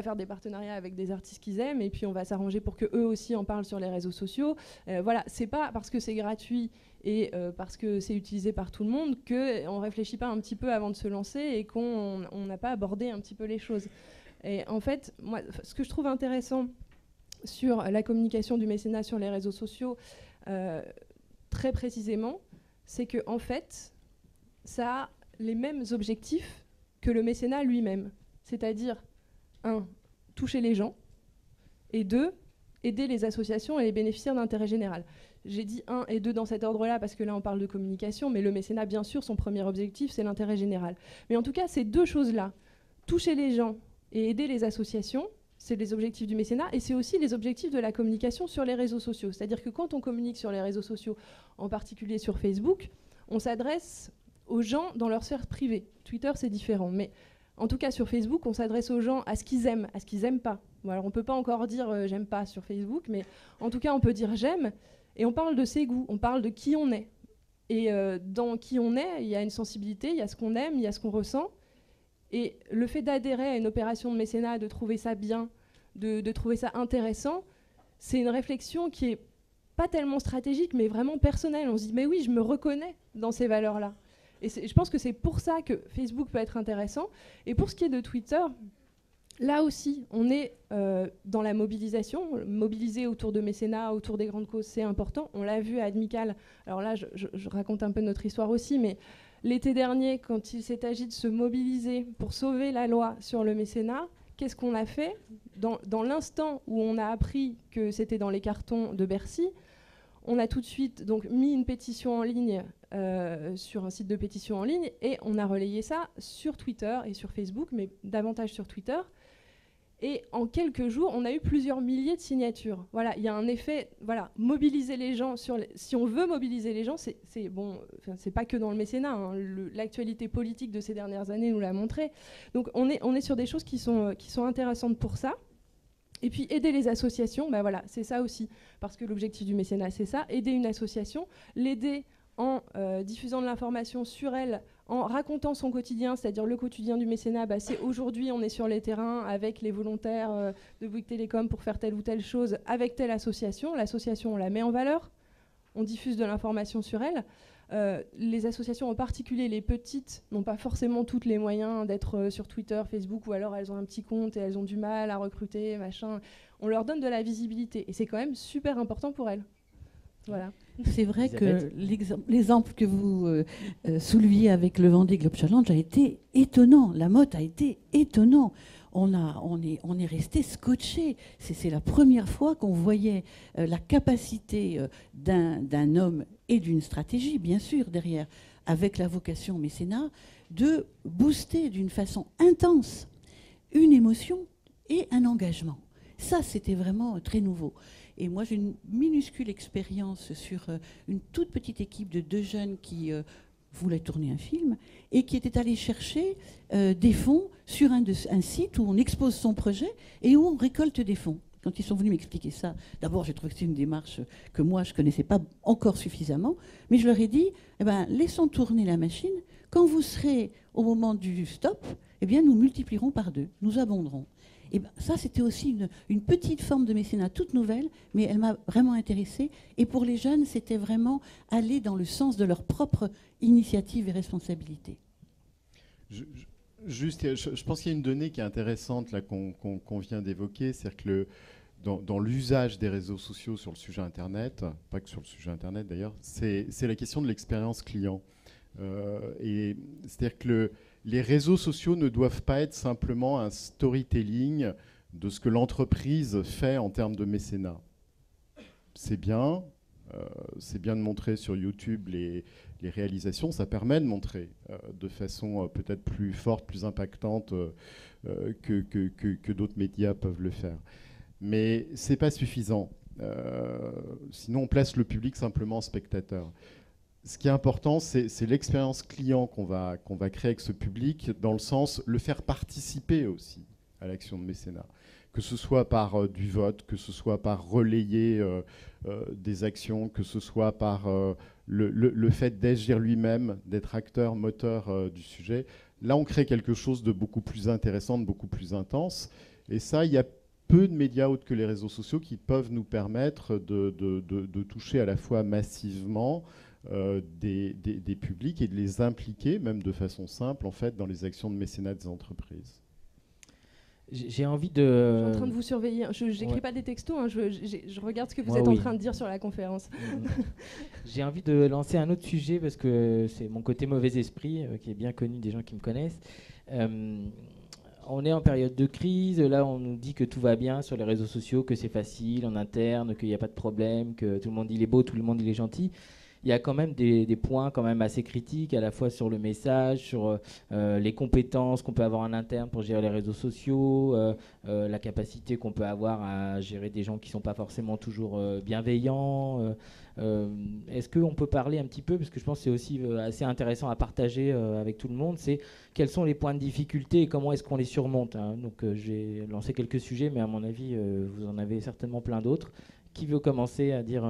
faire des partenariats avec des artistes qu'ils aiment et puis on va s'arranger pour que eux aussi en parlent sur les réseaux sociaux. Voilà, c'est pas parce que c'est gratuit et parce que c'est utilisé par tout le monde qu'on ne réfléchit pas un petit peu avant de se lancer et qu'on n'a pas abordé un petit peu les choses. Et en fait, moi, ce que je trouve intéressant sur la communication du mécénat sur les réseaux sociaux, très précisément, c'est que en fait, ça a les mêmes objectifs que le mécénat lui-même. c'est-à-dire 1, toucher les gens, et 2, aider les associations et les bénéficiaires d'intérêt général. J'ai dit 1 et 2 dans cet ordre-là parce que là on parle de communication, mais le mécénat, bien sûr, son premier objectif, c'est l'intérêt général. Mais en tout cas, ces deux choses-là, toucher les gens et aider les associations, c'est les objectifs du mécénat, et c'est aussi les objectifs de la communication sur les réseaux sociaux. C'est-à-dire que quand on communique sur les réseaux sociaux, en particulier sur Facebook, on s'adresse aux gens dans leur sphère privée. Twitter, c'est différent, mais en tout cas sur Facebook, on s'adresse aux gens à ce qu'ils aiment, à ce qu'ils n'aiment pas. Bon, alors on ne peut pas encore dire j'aime pas sur Facebook, mais en tout cas on peut dire j'aime, et on parle de ses goûts, on parle de qui on est. Et dans qui on est, il y a une sensibilité, il y a ce qu'on aime, il y a ce qu'on ressent. Et le fait d'adhérer à une opération de mécénat, de trouver ça bien, de trouver ça intéressant, c'est une réflexion qui est pas tellement stratégique, mais vraiment personnelle. On se dit, mais oui, je me reconnais dans ces valeurs-là. Et je pense que c'est pour ça que Facebook peut être intéressant. Et pour ce qui est de Twitter, là aussi, on est dans la mobilisation. Mobiliser autour de mécénat, autour des grandes causes, c'est important. On l'a vu à Admical. Alors là, je raconte un peu notre histoire aussi, mais l'été dernier, quand il s'est agi de se mobiliser pour sauver la loi sur le mécénat, qu'est-ce qu'on a fait ? Dans l'instant où on a appris que c'était dans les cartons de Bercy, on a tout de suite donc, mis une pétition en ligne sur un site de pétition en ligne, et on a relayé ça sur Twitter et sur Facebook, mais davantage sur Twitter. Et en quelques jours, on a eu plusieurs milliers de signatures. Voilà, il y a un effet, voilà, mobiliser les gens si on veut mobiliser les gens, c'est bon, c'est pas que dans le mécénat, hein, l'actualité politique de ces dernières années nous l'a montré. Donc on est sur des choses qui sont intéressantes pour ça. Et puis aider les associations, bah voilà, c'est ça aussi, parce que l'objectif du mécénat, c'est ça, aider une association, l'aider en diffusant de l'information sur elle, en racontant son quotidien, c'est-à-dire le quotidien du mécénat, bah c'est aujourd'hui on est sur les terrains avec les volontaires de Bouygues Télécom pour faire telle ou telle chose avec telle association. L'association, on la met en valeur, on diffuse de l'information sur elle. Les associations, en particulier les petites, n'ont pas forcément tous les moyens d'être sur Twitter, Facebook, ou alors elles ont un petit compte et elles ont du mal à recruter, machin. On leur donne de la visibilité et c'est quand même super important pour elles. Voilà. C'est vrai que l'exemple que vous souleviez avec le Vendée Globe Challenge a été étonnant. La Motte a été étonnant. On est resté scotché. C'est la première fois qu'on voyait la capacité d'un homme et d'une stratégie, bien sûr, derrière, avec la vocation mécénat, de booster d'une façon intense une émotion et un engagement. Ça, c'était vraiment très nouveau. Et moi, j'ai une minuscule expérience sur une toute petite équipe de 2 jeunes qui voulaient tourner un film et qui étaient allés chercher des fonds sur un site où on expose son projet et où on récolte des fonds. Quand ils sont venus m'expliquer ça, d'abord, j'ai trouvé que c'était une démarche que moi, je ne connaissais pas encore suffisamment, mais je leur ai dit, eh ben, laissons tourner la machine. Quand vous serez au moment du stop, eh bien, nous multiplierons par 2, nous abonderons. Et ben, ça, c'était aussi une petite forme de mécénat toute nouvelle, mais elle m'a vraiment intéressée. Et pour les jeunes, c'était vraiment aller dans le sens de leur propre initiative et responsabilité. Je pense qu'il y a une donnée qui est intéressante là qu'on vient d'évoquer, c'est-à-dire que dans l'usage des réseaux sociaux sur le sujet Internet, pas que sur le sujet Internet d'ailleurs, c'est la question de l'expérience client. Et c'est-à-dire que les réseaux sociaux ne doivent pas être simplement un storytelling de ce que l'entreprise fait en termes de mécénat. C'est bien de montrer sur YouTube les réalisations, ça permet de montrer de façon peut-être plus forte, plus impactante que d'autres médias peuvent le faire. Mais ce n'est pas suffisant. Sinon, on place le public simplement en spectateur. Ce qui est important, c'est l'expérience client qu'on va créer avec ce public, dans le sens le faire participer aussi à l'action de mécénat. Que ce soit par du vote, que ce soit par relayer des actions, que ce soit par le fait d'agir lui-même, d'être acteur, moteur du sujet. Là, on crée quelque chose de beaucoup plus intéressant, de beaucoup plus intense. Et ça, il y a peu de médias autres que les réseaux sociaux qui peuvent nous permettre de toucher à la fois massivement des publics et de les impliquer, même de façon simple, en fait, dans les actions de mécénat des entreprises. J'ai envie de... Je suis en train de vous surveiller. Je n'écris pas des textos, hein. Je regarde ce que vous êtes en train de dire sur la conférence. J'ai envie de lancer un autre sujet, parce que c'est mon côté mauvais esprit, qui est bien connu des gens qui me connaissent. on est en période de crise. Là, on nous dit que tout va bien sur les réseaux sociaux, que c'est facile en interne, qu'il n'y a pas de problème, que tout le monde il est beau, tout le monde il est gentil. Il y a quand même des points quand même assez critiques, à la fois sur le message, sur les compétences qu'on peut avoir en interne pour gérer les réseaux sociaux, la capacité qu'on peut avoir à gérer des gens qui ne sont pas forcément toujours bienveillants. Est-ce qu'on peut parler un petit peu, parce que je pense que c'est aussi assez intéressant à partager avec tout le monde, c'est quels sont les points de difficulté et comment est-ce qu'on les surmonte, hein. Donc j'ai lancé quelques sujets, mais à mon avis, vous en avez certainement plein d'autres. Qui veut commencer à dire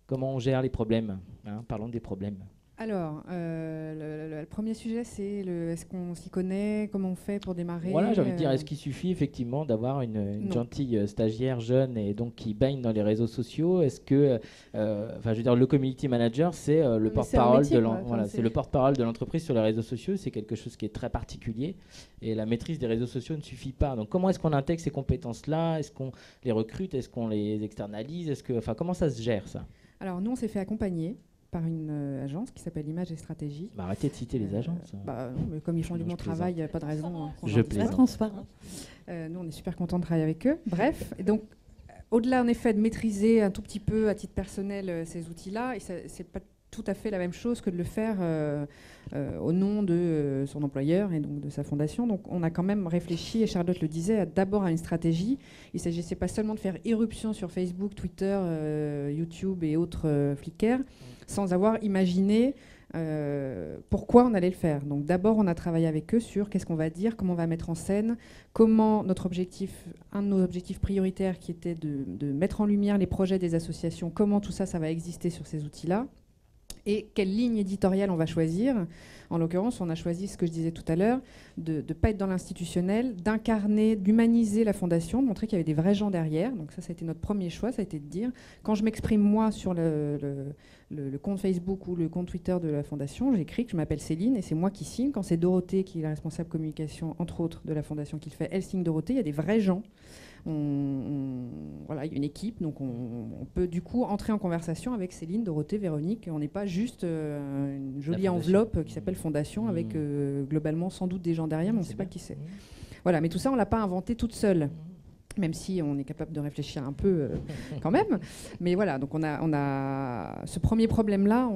comment on gère les problèmes, hein? Parlons des problèmes. Alors, le premier sujet, c'est est-ce qu'on s'y connaît, comment on fait pour démarrer. Voilà, j'ai envie de dire, est-ce qu'il suffit effectivement d'avoir une gentille stagiaire jeune et donc qui baigne dans les réseaux sociaux? Est-ce que, je veux dire, le community manager, c'est le porte-parole le porte-parole de l'entreprise sur les réseaux sociaux. C'est quelque chose qui est très particulier et la maîtrise des réseaux sociaux ne suffit pas. Donc, comment est-ce qu'on intègre ces compétences-là? Est-ce qu'on les recrute? Est-ce qu'on les externalise? Comment ça se gère ça? Alors, nous, on s'est fait accompagner par une agence qui s'appelle Image et Stratégie. Arrêtez de citer les agences. Non, mais comme ils font du bon travail, il n'y a pas de raison. Je plaisante. La transparence. Nous, on est super contents de travailler avec eux. Bref, et donc, au-delà, en effet, de maîtriser un tout petit peu, à titre personnel, ces outils-là, et c'est pas tout à fait la même chose que de le faire au nom de son employeur et donc de sa fondation. Donc on a quand même réfléchi, et Charlotte le disait, d'abord à une stratégie. Il ne s'agissait pas seulement de faire irruption sur Facebook, Twitter, YouTube et autres Flickr, sans avoir imaginé pourquoi on allait le faire. Donc d'abord, on a travaillé avec eux sur qu'est-ce qu'on va dire, comment on va mettre en scène, comment notre objectif, un de nos objectifs prioritaires qui était de mettre en lumière les projets des associations, comment tout ça, ça va exister sur ces outils-là. Et quelle ligne éditoriale on va choisir. En l'occurrence, on a choisi ce que je disais tout à l'heure, de ne pas être dans l'institutionnel, d'incarner, d'humaniser la fondation, de montrer qu'il y avait des vrais gens derrière. Donc ça a été notre premier choix, ça a été de dire, quand je m'exprime moi sur le compte Facebook ou le compte Twitter de la fondation, j'écris que je m'appelle Céline et c'est moi qui signe. Quand c'est Dorothée qui est la responsable communication, entre autres, de la fondation qui le fait, elle signe Dorothée, il y a des vrais gens. Voilà, il y a une équipe, donc on peut du coup entrer en conversation avec Céline, Dorothée, Véronique. On n'est pas juste une jolie enveloppe qui s'appelle Fondation avec globalement sans doute des gens derrière, mais on ne sait pas qui c'est. Voilà, mais tout ça, on ne l'a pas inventé toute seule. Même si on est capable de réfléchir un peu quand même. Mais voilà, donc on a ce premier problème-là,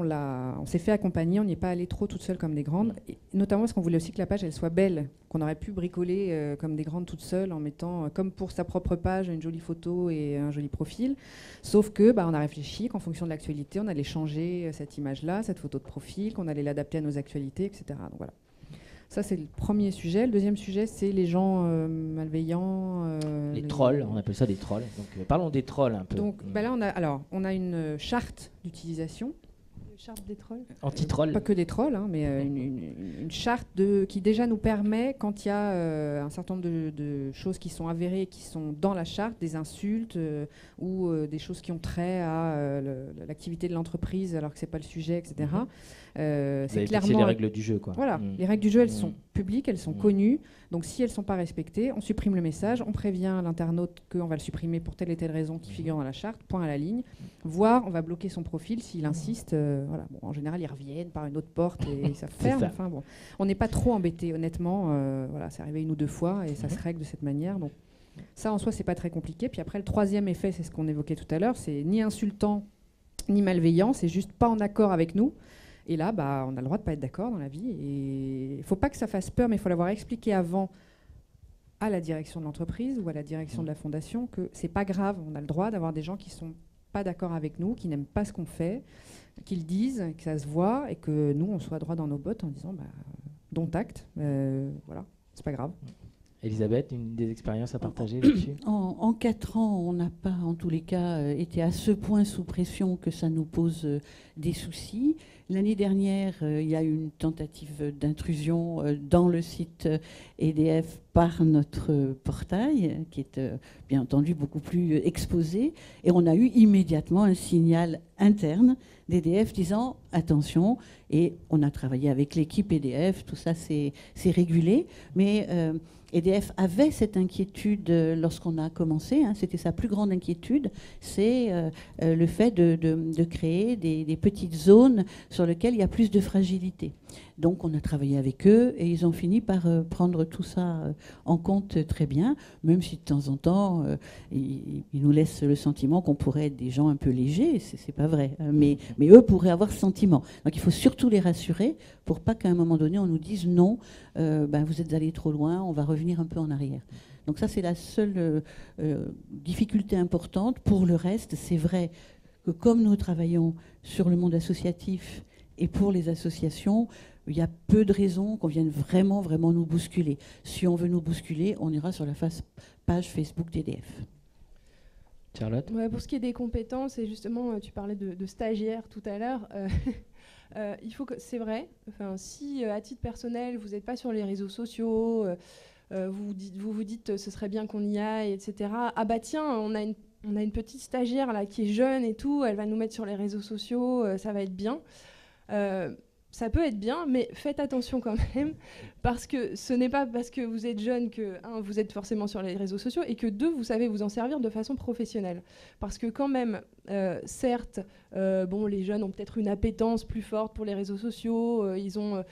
on s'est fait accompagner, on n'y est pas allé trop toute seule comme des grandes, et notamment parce qu'on voulait aussi que la page elle soit belle, qu'on aurait pu bricoler comme des grandes toute seule en mettant, comme pour sa propre page, une jolie photo et un joli profil. Sauf que on a réfléchi qu'en fonction de l'actualité, on allait changer cette image-là, cette photo de profil, qu'on allait l'adapter à nos actualités, etc. Donc voilà. Ça, c'est le premier sujet. Le deuxième sujet, c'est les gens malveillants. Les trolls, on appelle ça des trolls. Donc, parlons des trolls un peu. Donc, là, on a une charte d'utilisation. Une charte des trolls. Anti-trolls. Pas que des trolls, hein, mais une charte qui déjà nous permet, quand il y a un certain nombre de choses qui sont avérées, qui sont dans la charte, des insultes ou des choses qui ont trait à l'activité de l'entreprise, alors que c'est pas le sujet, etc. C'est clairement les règles du jeu, quoi. Voilà, les règles du jeu, elles sont publiques, elles sont connues. Donc si elles ne sont pas respectées, on supprime le message, on prévient l'internaute qu'on va le supprimer pour telle et telle raison qui figure dans la charte, point à la ligne. Voire on va bloquer son profil s'il insiste. Voilà. Bon, en général, ils reviennent par une autre porte et ça ferme. Enfin, bon. On n'est pas trop embêtés, honnêtement. Voilà, c'est arrivé 1 ou 2 fois et ça se règle de cette manière. Donc ça, en soi, c'est pas très compliqué. Puis après, le troisième effet, c'est ce qu'on évoquait tout à l'heure, c'est ni insultant ni malveillant, c'est juste pas en accord avec nous. Et là, on a le droit de ne pas être d'accord dans la vie. Et il ne faut pas que ça fasse peur, mais il faut l'avoir expliqué avant à la direction de l'entreprise ou à la direction de la fondation que ce n'est pas grave. On a le droit d'avoir des gens qui ne sont pas d'accord avec nous, qui n'aiment pas ce qu'on fait, qu'ils disent, que ça se voit, et que nous, on soit droit dans nos bottes en disant dont acte. Voilà, c'est pas grave. Elisabeth, des expériences à partager là-dessus? En 4 ans, on n'a pas, en tous les cas, été à ce point sous pression que ça nous pose des soucis. L'année dernière, il y a eu une tentative d'intrusion dans le site EDF par notre portail, qui est bien entendu beaucoup plus exposé. Et on a eu immédiatement un signal interne d'EDF disant « attention ». Et on a travaillé avec l'équipe EDF, tout ça c'est régulé. Mais EDF avait cette inquiétude lorsqu'on a commencé, hein, c'était sa plus grande inquiétude, c'est le fait de créer des petites zones sur lesquelles il y a plus de fragilité. Donc on a travaillé avec eux et ils ont fini par prendre tout ça en compte très bien, même si de temps en temps ils nous laissent le sentiment qu'on pourrait être des gens un peu légers, c'est pas vrai, mais eux pourraient avoir ce sentiment. Donc il faut surtout les rassurer pour pas qu'à un moment donné on nous dise non, vous êtes allés trop loin, on va revenir un peu en arrière. Donc ça c'est la seule difficulté importante. Pour le reste, c'est vrai que comme nous travaillons sur le monde associatif et pour les associations, il y a peu de raisons qu'on vienne vraiment, vraiment nous bousculer. Si on veut nous bousculer, on ira sur la page Facebook d'EDF. Charlotte ? Ouais, pour ce qui est des compétences, et justement, tu parlais de stagiaires tout à l'heure, il faut que, c'est vrai, si à titre personnel, vous n'êtes pas sur les réseaux sociaux, vous vous dites ce serait bien qu'on y aille, etc. Ah bah tiens, on a une petite stagiaire là qui est jeune et tout, elle va nous mettre sur les réseaux sociaux, ça va être bien. Ça peut être bien, mais faites attention quand même, parce que ce n'est pas parce que vous êtes jeune que, vous êtes forcément sur les réseaux sociaux, et que deux, vous savez vous en servir de façon professionnelle. Parce que quand même, certes, les jeunes ont peut-être une appétence plus forte pour les réseaux sociaux, ils ont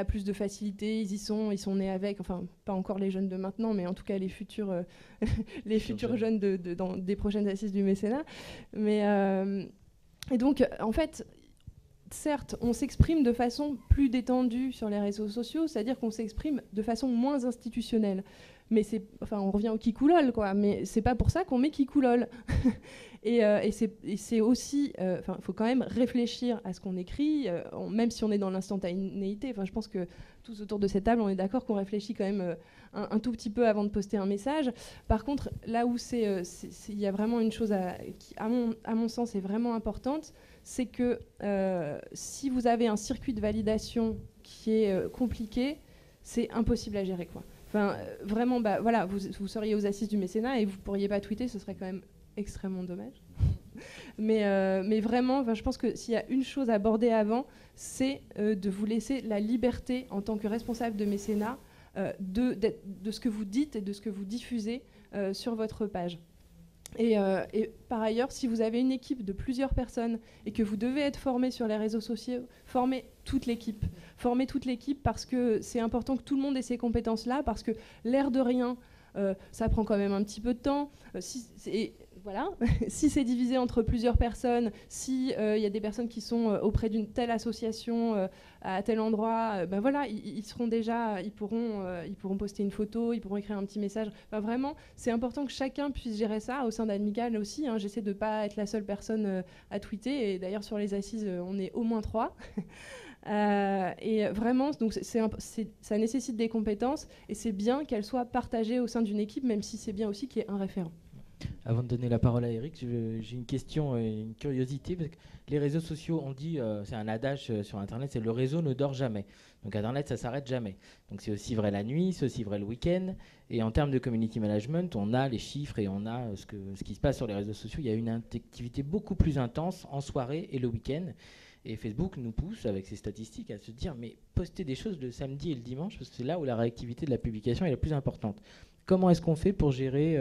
plus de facilité, ils sont nés avec, enfin, pas encore les jeunes de maintenant, mais en tout cas les futurs, les futurs jeunes dans des prochaines assises du mécénat. Et donc, en fait, certes, on s'exprime de façon plus détendue sur les réseaux sociaux, c'est-à-dire qu'on s'exprime de façon moins institutionnelle. Mais on revient au kikoulol, quoi. Mais c'est pas pour ça qu'on met kikoulol. et c'est aussi, il faut quand même réfléchir à ce qu'on écrit, même si on est dans l'instantanéité. Enfin, je pense que tous autour de cette table, on est d'accord qu'on réfléchit quand même un tout petit peu avant de poster un message. Par contre, là où il y a vraiment une chose qui, à mon sens, est vraiment importante, c'est que si vous avez un circuit de validation qui est compliqué, c'est impossible à gérer, quoi. Enfin, vraiment, vous seriez aux assises du mécénat et vous ne pourriez pas tweeter, ce serait quand même extrêmement dommage. mais vraiment, je pense que s'il y a une chose à aborder avant, c'est de vous laisser la liberté en tant que responsable de mécénat de ce que vous dites et de ce que vous diffusez sur votre page. Et par ailleurs, si vous avez une équipe de plusieurs personnes et que vous devez être formé sur les réseaux sociaux, formez toute l'équipe. Formez toute l'équipe parce que c'est important que tout le monde ait ces compétences-là, parce que l'air de rien, ça prend quand même un petit peu de temps. Si c'est divisé entre plusieurs personnes, si y a des personnes qui sont auprès d'une telle association à tel endroit, ils seront déjà, ils pourront poster une photo, ils pourront écrire un petit message. Vraiment, c'est important que chacun puisse gérer ça au sein d'Admicale aussi. J'essaie de ne pas être la seule personne à tweeter. Et d'ailleurs, sur les assises, on est au moins 3. Et vraiment, donc ça nécessite des compétences et c'est bien qu'elles soient partagées au sein d'une équipe, même si c'est bien aussi qu'il y ait un référent. Avant de donner la parole à Eric, j'ai une question et une curiosité, parce que les réseaux sociaux, on dit, c'est un adage sur Internet, c'est le réseau ne dort jamais. Donc Internet, ça s'arrête jamais. Donc c'est aussi vrai la nuit, c'est aussi vrai le week-end. Et en termes de community management, on a les chiffres et on a ce qui se passe sur les réseaux sociaux. Il y a une activité beaucoup plus intense en soirée et le week-end. Et Facebook nous pousse, avec ses statistiques, à se dire, mais postez des choses le samedi et le dimanche, parce que c'est là où la réactivité de la publication est la plus importante. Comment est-ce qu'on fait pour gérer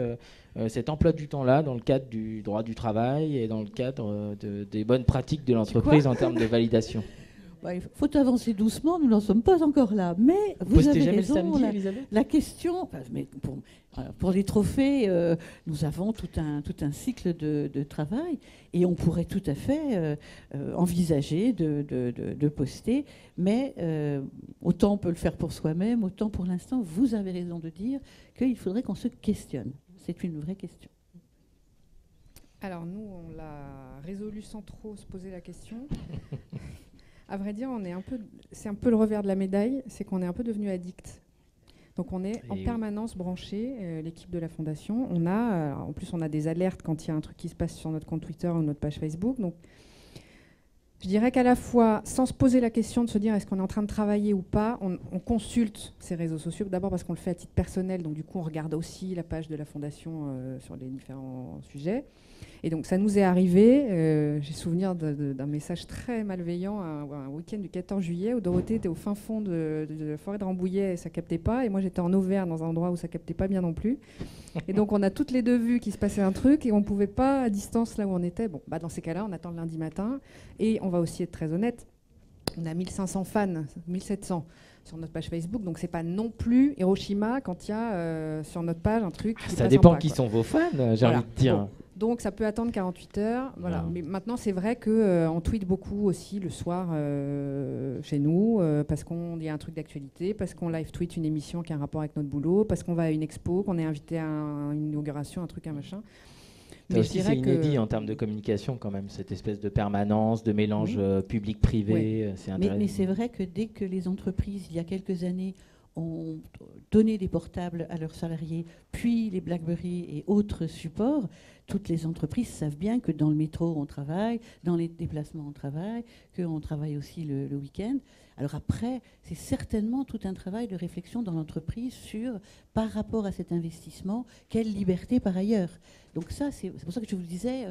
cet emploi du temps-là dans le cadre du droit du travail et dans le cadre des bonnes pratiques de l'entreprise en termes de validation ? Il faut avancer doucement, nous n'en sommes pas encore là. Mais vous avez raison, le samedi, Elisabeth ? La question, pour les trophées, nous avons tout un cycle de travail et on pourrait tout à fait envisager de poster, mais autant on peut le faire pour soi-même, autant pour l'instant, vous avez raison de dire qu'il faudrait qu'on se questionne. C'est une vraie question. Alors nous, on l'a résolu sans trop se poser la question. À vrai dire, c'est un peu le revers de la médaille, c'est qu'on est un peu devenu addict. Donc on est en permanence branché, l'équipe de la Fondation. En plus, on a des alertes quand il y a un truc qui se passe sur notre compte Twitter ou notre page Facebook. Donc je dirais qu'à la fois, sans se poser la question de se dire est-ce qu'on est en train de travailler ou pas, on consulte ces réseaux sociaux. D'abord parce qu'on le fait à titre personnel, donc du coup on regarde aussi la page de la Fondation sur les différents sujets. Et donc ça nous est arrivé, j'ai souvenir d'un message très malveillant un week-end du 14 juillet où Dorothée était au fin fond de la forêt de Rambouillet et ça captait pas, et moi j'étais en Auvergne dans un endroit où ça captait pas bien non plus. Et donc on a toutes les deux vu qu'il se passait un truc et on pouvait pas à distance là où on était. Bon, dans ces cas-là, on attend le lundi matin et on va aussi être très honnête. on a 1500 fans, 1700 sur notre page Facebook, donc c'est pas non plus Hiroshima quand il y a sur notre page un truc. Ça dépend qui sont vos fans, j'ai envie de dire. Bon. Donc ça peut attendre 48 heures. Voilà. Mais maintenant, c'est vrai qu'on tweet beaucoup aussi le soir chez nous, parce qu'il y a un truc d'actualité, parce qu'on live tweet une émission qui a un rapport avec notre boulot, parce qu'on va à une expo, qu'on est invité à une inauguration, un truc, un machin. Mais aussi, c'est inédit en termes de communication quand même, cette espèce de permanence, de mélange public-privé. Oui. Mais c'est vrai que dès que les entreprises, il y a quelques années, ont donné des portables à leurs salariés, puis les BlackBerry et autres supports, toutes les entreprises savent bien que dans le métro, on travaille, dans les déplacements, on travaille, qu'on travaille aussi le week-end. Alors après, c'est certainement tout un travail de réflexion dans l'entreprise sur, par rapport à cet investissement, quelle liberté par ailleurs. Donc ça, c'est pour ça que je vous disais,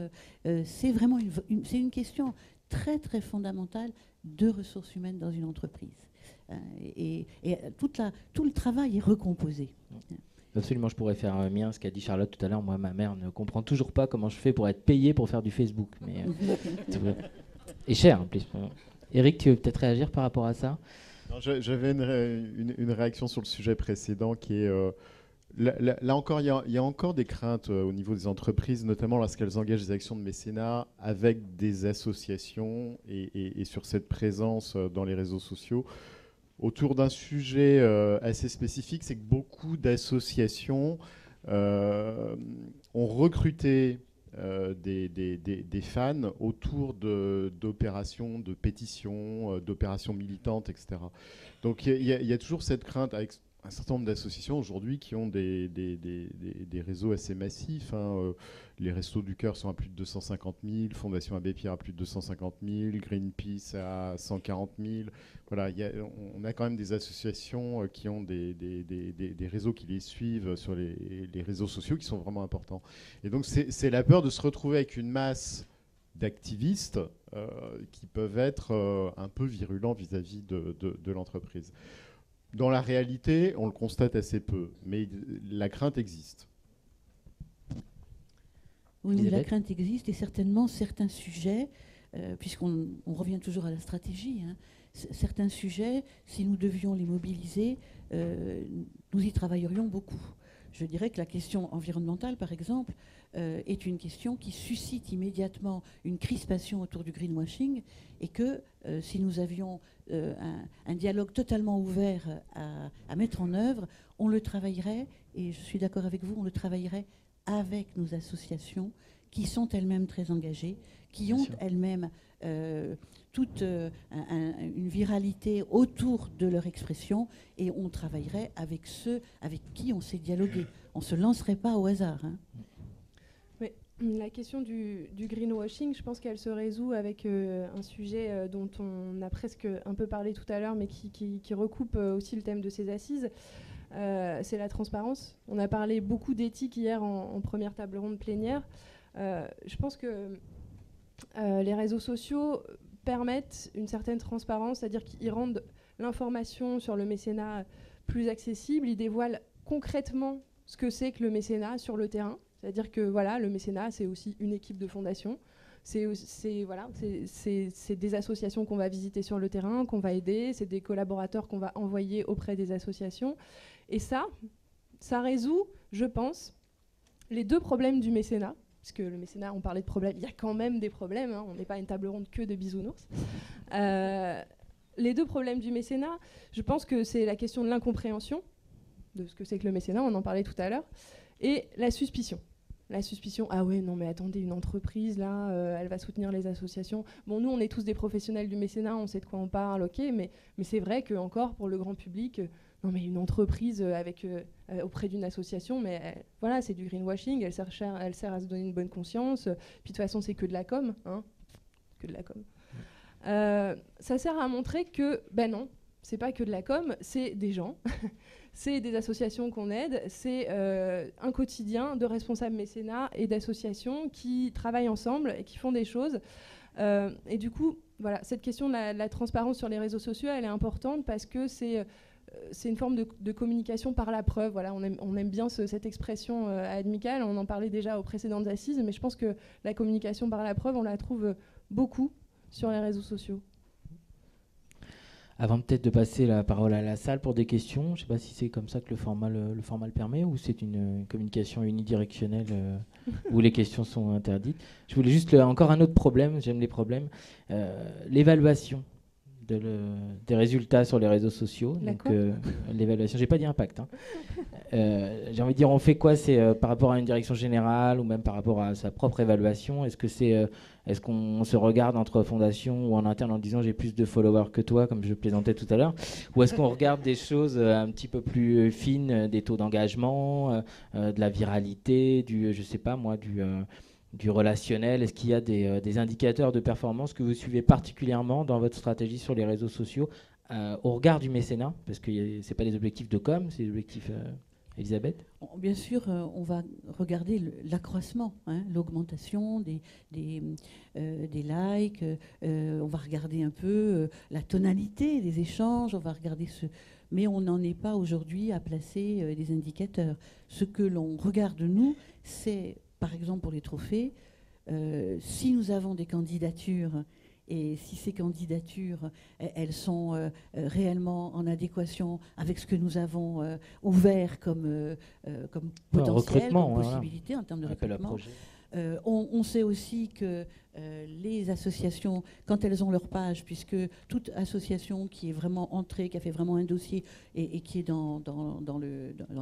c'est vraiment c'est une question très, très fondamentale de ressources humaines dans une entreprise. Et tout le travail est recomposé. Absolument, je pourrais faire mien ce qu'a dit Charlotte tout à l'heure. Moi, ma mère ne comprend toujours pas comment je fais pour être payé pour faire du Facebook. Mais, et cher en plus. Eric, tu veux peut-être réagir par rapport à ça? J'avais une réaction sur le sujet précédent qui est... Là encore, il y a encore des craintes au niveau des entreprises, notamment lorsqu'elles engagent des actions de mécénat avec des associations et sur cette présence dans les réseaux sociaux autour d'un sujet assez spécifique. C'est que beaucoup d'associations ont recruté des fans autour d'opérations, de pétitions, d'opérations militantes, etc. Donc il y a toujours cette crainte avec un certain nombre d'associations aujourd'hui qui ont des réseaux assez massifs. Les Restos du Cœur sont à plus de 250 000, Fondation Abbé Pierre à plus de 250 000, Greenpeace à 140 000. Voilà, on a quand même des associations qui ont des réseaux qui les suivent sur les réseaux sociaux qui sont vraiment importants. Et donc c'est la peur de se retrouver avec une masse d'activistes qui peuvent être un peu virulents vis-à-vis de l'entreprise. Dans la réalité, on le constate assez peu, mais la crainte existe. Oui, mais la crainte existe et certainement certains sujets, puisqu'on revient toujours à la stratégie, certains sujets, si nous devions les mobiliser, nous y travaillerions beaucoup. Je dirais que la question environnementale, par exemple, est une question qui suscite immédiatement une crispation autour du greenwashing et que si nous avions un dialogue totalement ouvert à mettre en œuvre, on le travaillerait, et je suis d'accord avec vous, on le travaillerait avec nos associations qui sont elles-mêmes très engagées, qui ont elles-mêmes toute une viralité autour de leur expression, et on travaillerait avec ceux avec qui on sait dialoguer. On ne se lancerait pas au hasard. Mais la question du greenwashing, je pense qu'elle se résout avec un sujet dont on a presque un peu parlé tout à l'heure, mais qui recoupe aussi le thème de ces assises. C'est la transparence. On a parlé beaucoup d'éthique hier en première table ronde plénière. Je pense que les réseaux sociaux permettent une certaine transparence, c'est-à-dire qu'ils rendent l'information sur le mécénat plus accessible, ils dévoilent concrètement ce que c'est que le mécénat sur le terrain, c'est-à-dire que voilà, le mécénat, c'est aussi une équipe de fondation, c'est des associations qu'on va visiter sur le terrain, qu'on va aider, c'est des collaborateurs qu'on va envoyer auprès des associations, et ça résout, je pense, les deux problèmes du mécénat. Parce que le mécénat, on parlait de problèmes, il y a quand même des problèmes, on n'est pas une table ronde que de bisounours. Les deux problèmes du mécénat, je pense que c'est la question de l'incompréhension, de ce que c'est que le mécénat, on en parlait tout à l'heure, et la suspicion. La suspicion, ah ouais, non mais attendez, une entreprise, là, elle va soutenir les associations. Bon, nous, on est tous des professionnels du mécénat, on sait de quoi on parle, ok, mais c'est vrai que encore pour le grand public... non mais une entreprise auprès d'une association, mais voilà, c'est du greenwashing, elle sert à se donner une bonne conscience, puis de toute façon c'est que de la com, que de la com. Ça sert à montrer que, ben non, c'est pas que de la com, c'est des gens, c'est des associations qu'on aide, c'est un quotidien de responsables mécénats et d'associations qui travaillent ensemble et qui font des choses. Et du coup, voilà, cette question de la transparence sur les réseaux sociaux, elle est importante parce que c'est une forme de communication par la preuve. Voilà, on aime bien cette expression amicale, on en parlait déjà aux précédentes assises, mais je pense que la communication par la preuve, on la trouve beaucoup sur les réseaux sociaux. Avant peut-être de passer la parole à la salle pour des questions, je ne sais pas si c'est comme ça que le format le permet ou c'est une communication unidirectionnelle où les questions sont interdites. Je voulais juste encore un autre problème, j'aime les problèmes, l'évaluation des résultats sur les réseaux sociaux. Donc l'évaluation, j'ai pas dit impact. Hein. J'ai envie de dire, on fait quoi? C'est par rapport à une direction générale ou même par rapport à sa propre évaluation? Est-ce qu'on se regarde entre fondations ou en interne en disant j'ai plus de followers que toi, comme je plaisantais tout à l'heure? Ou est-ce qu'on regarde des choses un petit peu plus fines, des taux d'engagement, de la viralité, je sais pas moi, du relationnel? Est-ce qu'il y a des indicateurs de performance que vous suivez particulièrement dans votre stratégie sur les réseaux sociaux au regard du mécénat? Parce que ce n'est pas des objectifs de com, c'est des objectifs... Elisabeth? Bien sûr, on va regarder l'accroissement, hein, l'augmentation des likes, on va regarder un peu la tonalité des échanges, on va regarder mais on n'en est pas aujourd'hui à placer des indicateurs. Ce que l'on regarde, nous, c'est, par exemple pour les trophées, si nous avons des candidatures et si ces candidatures, elles sont réellement en adéquation avec ce que nous avons ouvert comme potentiel, comme possibilité en termes de recrutement. On sait aussi que les associations, quand elles ont leur page, puisque toute association qui est vraiment entrée, qui a fait vraiment un dossier et qui est dans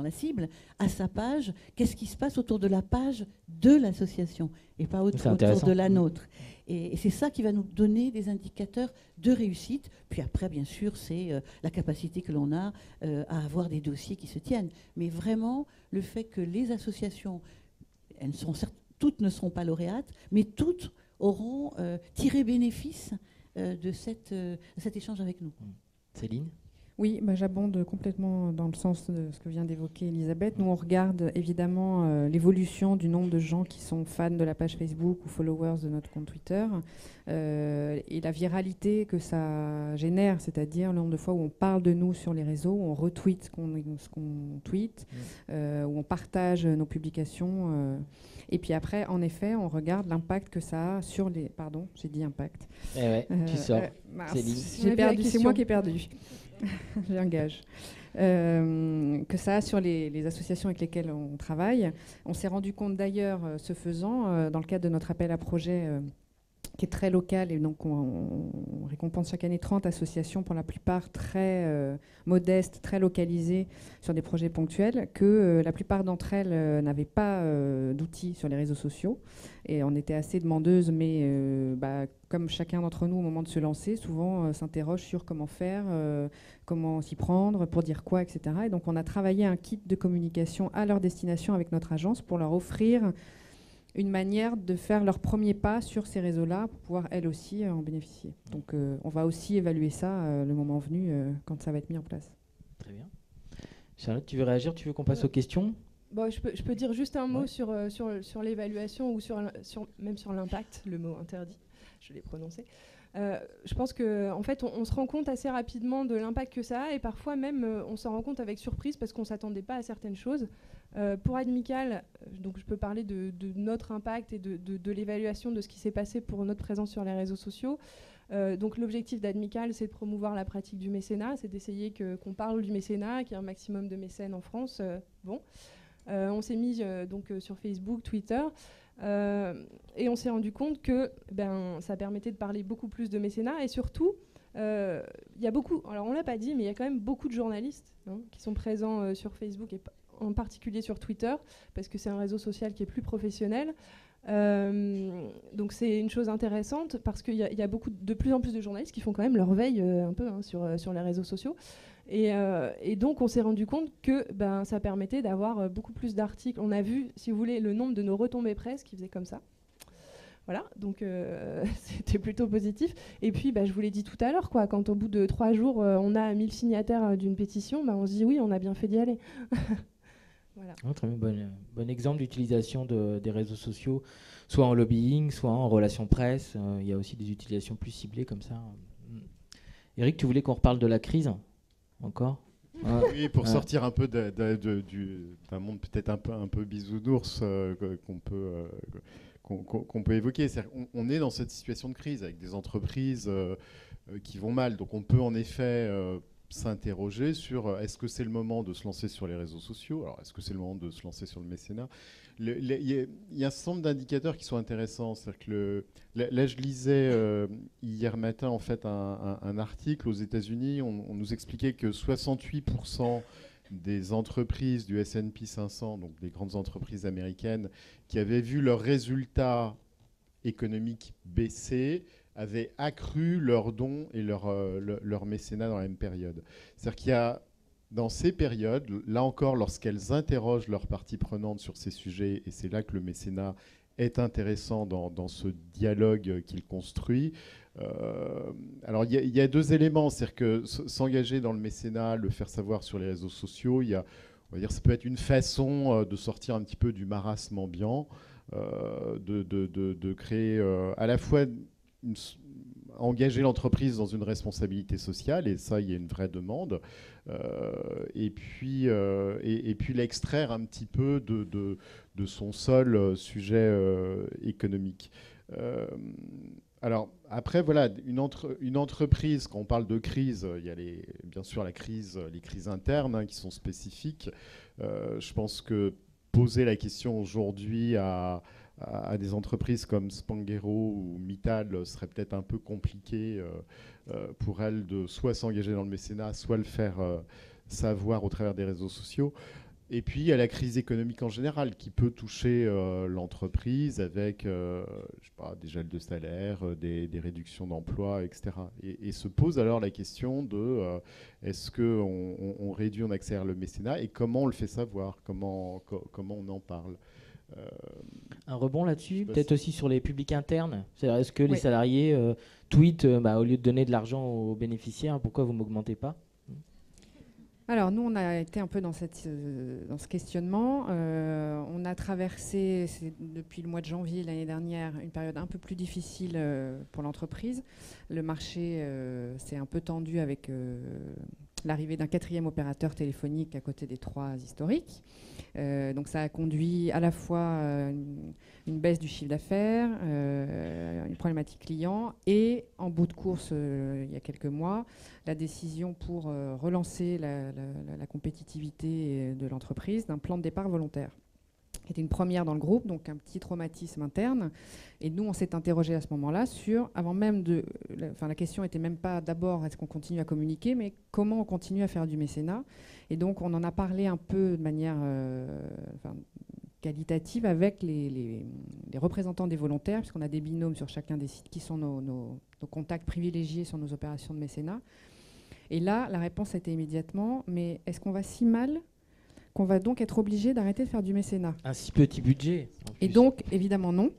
la cible, a sa page, qu'est-ce qui se passe autour de la page de l'association et pas autour de la nôtre. Et c'est ça qui va nous donner des indicateurs de réussite. Puis après, bien sûr, c'est la capacité que l'on a à avoir des dossiers qui se tiennent. Mais vraiment, le fait que les associations, toutes ne seront pas lauréates, mais toutes auront tiré bénéfice de cet échange avec nous. Céline ? Oui, j'abonde complètement dans le sens de ce que vient d'évoquer Elisabeth. Nous, on regarde évidemment l'évolution du nombre de gens qui sont fans de la page Facebook ou followers de notre compte Twitter et la viralité que ça génère, c'est-à-dire le nombre de fois où on parle de nous sur les réseaux, où on retweet ce qu'on tweet, où on partage nos publications. Et puis après, en effet, on regarde l'impact que ça a sur les... Pardon, j'ai dit impact. Tu sors, Céline. J'ai perdu, c'est moi qui ai perdu. J'ai un gage. Que ça a sur les associations avec lesquelles on travaille. On s'est rendu compte d'ailleurs, ce faisant, dans le cadre de notre appel à projet qui est très local, et donc on récompense chaque année 30 associations, pour la plupart très modestes, très localisées sur des projets ponctuels, que la plupart d'entre elles n'avaient pas d'outils sur les réseaux sociaux. Et on était assez demandeuses, mais comme chacun d'entre nous, au moment de se lancer, souvent s'interroge sur comment faire, comment s'y prendre, pour dire quoi, etc. Et donc on a travaillé un kit de communication à leur destination avec notre agence pour leur offrir une manière de faire leur premier pas sur ces réseaux-là pour pouvoir, elles aussi, en bénéficier. Donc on va aussi évaluer ça le moment venu, quand ça va être mis en place. Très bien. Charlotte, tu veux réagir? Tu veux qu'on passe aux questions? Je peux dire juste un mot sur l'évaluation ou même sur l'impact, le mot interdit, je l'ai prononcé. Je pense qu'en fait, on se rend compte assez rapidement de l'impact que ça a, et parfois même on s'en rend compte avec surprise parce qu'on ne s'attendait pas à certaines choses. Pour Admical, donc je peux parler de notre impact et de l'évaluation de ce qui s'est passé pour notre présence sur les réseaux sociaux. Donc l'objectif d'Admical, c'est de promouvoir la pratique du mécénat, c'est d'essayer qu'on parle du mécénat, qu'il y ait un maximum de mécènes en France. On s'est mis donc sur Facebook, Twitter, et on s'est rendu compte que ça permettait de parler beaucoup plus de mécénat, et surtout, il y a beaucoup, alors on l'a pas dit, mais il y a quand même beaucoup de journalistes qui sont présents sur Facebook et en particulier sur Twitter, parce que c'est un réseau social qui est plus professionnel. Donc c'est une chose intéressante parce qu'il y a de plus en plus de journalistes qui font quand même leur veille un peu sur les réseaux sociaux. Et donc on s'est rendu compte que ça permettait d'avoir beaucoup plus d'articles. On a vu, si vous voulez, le nombre de nos retombées presse qui faisaient comme ça. Voilà, donc c'était plutôt positif. Et puis, je vous l'ai dit tout à l'heure, quand au bout de 3 jours, on a 1000 signataires d'une pétition, on se dit oui, on a bien fait d'y aller. Voilà. Très bien, bon exemple d'utilisation des réseaux sociaux, soit en lobbying, soit en relations presse. Il y a aussi des utilisations plus ciblées comme ça. Eric, tu voulais qu'on reparle de la crise encore? Oui, pour sortir un peu d'un monde peut-être un peu bisounours qu'on peut évoquer. On est dans cette situation de crise avec des entreprises qui vont mal. Donc on peut en effet s'interroger sur est-ce que c'est le moment de se lancer sur les réseaux sociaux? Alors est-ce que c'est le moment de se lancer sur le mécénat? Il y a un certain nombre d'indicateurs qui sont intéressants. C'est-à-dire que là, je lisais hier matin en fait un article aux États-Unis. On nous expliquait que 68% des entreprises du S&P 500, donc des grandes entreprises américaines, qui avaient vu leurs résultats économiques baisser, avaient accru leurs dons et leur mécénat dans la même période. C'est-à-dire qu'il y a, dans ces périodes, là encore, lorsqu'elles interrogent leurs parties prenantes sur ces sujets, et c'est là que le mécénat est intéressant dans ce dialogue qu'il construit. Alors, il y a deux éléments, c'est-à-dire que s'engager dans le mécénat, le faire savoir sur les réseaux sociaux, on va dire, ça peut être une façon de sortir un petit peu du marasme ambiant, de créer à la fois engager l'entreprise dans une responsabilité sociale, et ça, il y a une vraie demande, et puis l'extraire un petit peu de son seul sujet économique. Alors après, voilà, une entreprise, quand on parle de crise, il y a bien sûr les crises internes qui sont spécifiques. Je pense que poser la question aujourd'hui à des entreprises comme Spanghero ou Mittal serait peut-être un peu compliqué pour elles de soit s'engager dans le mécénat, soit le faire savoir au travers des réseaux sociaux. Et puis, il y a la crise économique en général qui peut toucher l'entreprise avec je sais pas, des gels de salaire, des réductions d'emplois, etc. Et se pose alors la question de est-ce qu'on réduit, on accélère le mécénat, et comment on le fait savoir, comment on en parle. Un rebond là-dessus, peut-être aussi sur les publics internes. C'est-à-dire, est-ce que les salariés tweetent au lieu de donner de l'argent aux bénéficiaires, pourquoi vous ne m'augmentez pas? Alors nous, on a été un peu dans ce questionnement. On a traversé, depuis le mois de janvier l'année dernière, une période un peu plus difficile pour l'entreprise. Le marché s'est un peu tendu avec l'arrivée d'un 4e opérateur téléphonique à côté des 3 historiques. Donc ça a conduit à la fois une baisse du chiffre d'affaires, une problématique client, et en bout de course, il y a quelques mois, la décision pour relancer la compétitivité de l'entreprise d'un plan de départ volontaire. C'était une première dans le groupe, donc un petit traumatisme interne. Et nous, on s'est interrogé à ce moment-là sur, avant même la question n'était même pas d'abord est-ce qu'on continue à communiquer, mais comment on continue à faire du mécénat. Et donc, on en a parlé un peu de manière qualitative avec les représentants des volontaires, puisqu'on a des binômes sur chacun des sites qui sont nos contacts privilégiés sur nos opérations de mécénat. Et là, la réponse a été immédiatement, mais est-ce qu'on va si mal qu'on va donc être obligé d'arrêter de faire du mécénat? Un si petit budget. Et donc, évidemment, non.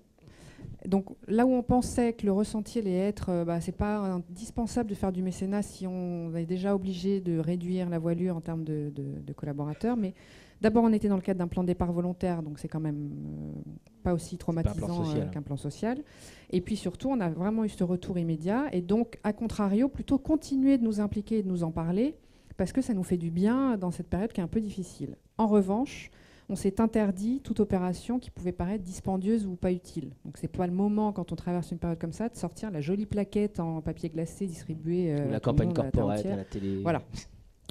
Donc, là où on pensait que le ressenti allait être, c'est pas indispensable de faire du mécénat si on est déjà obligé de réduire la voilure en termes de collaborateurs, mais d'abord, on était dans le cadre d'un plan de départ volontaire, donc c'est quand même pas aussi traumatisant qu'un plan social. Et puis surtout, on a vraiment eu ce retour immédiat, et donc, à contrario, plutôt continuer de nous impliquer et de nous en parler, parce que ça nous fait du bien dans cette période qui est un peu difficile. En revanche, on s'est interdit toute opération qui pouvait paraître dispendieuse ou pas utile. Donc c'est pas le moment, quand on traverse une période comme ça, de sortir la jolie plaquette en papier glacé distribuée la campagne corporate à la télé. Voilà.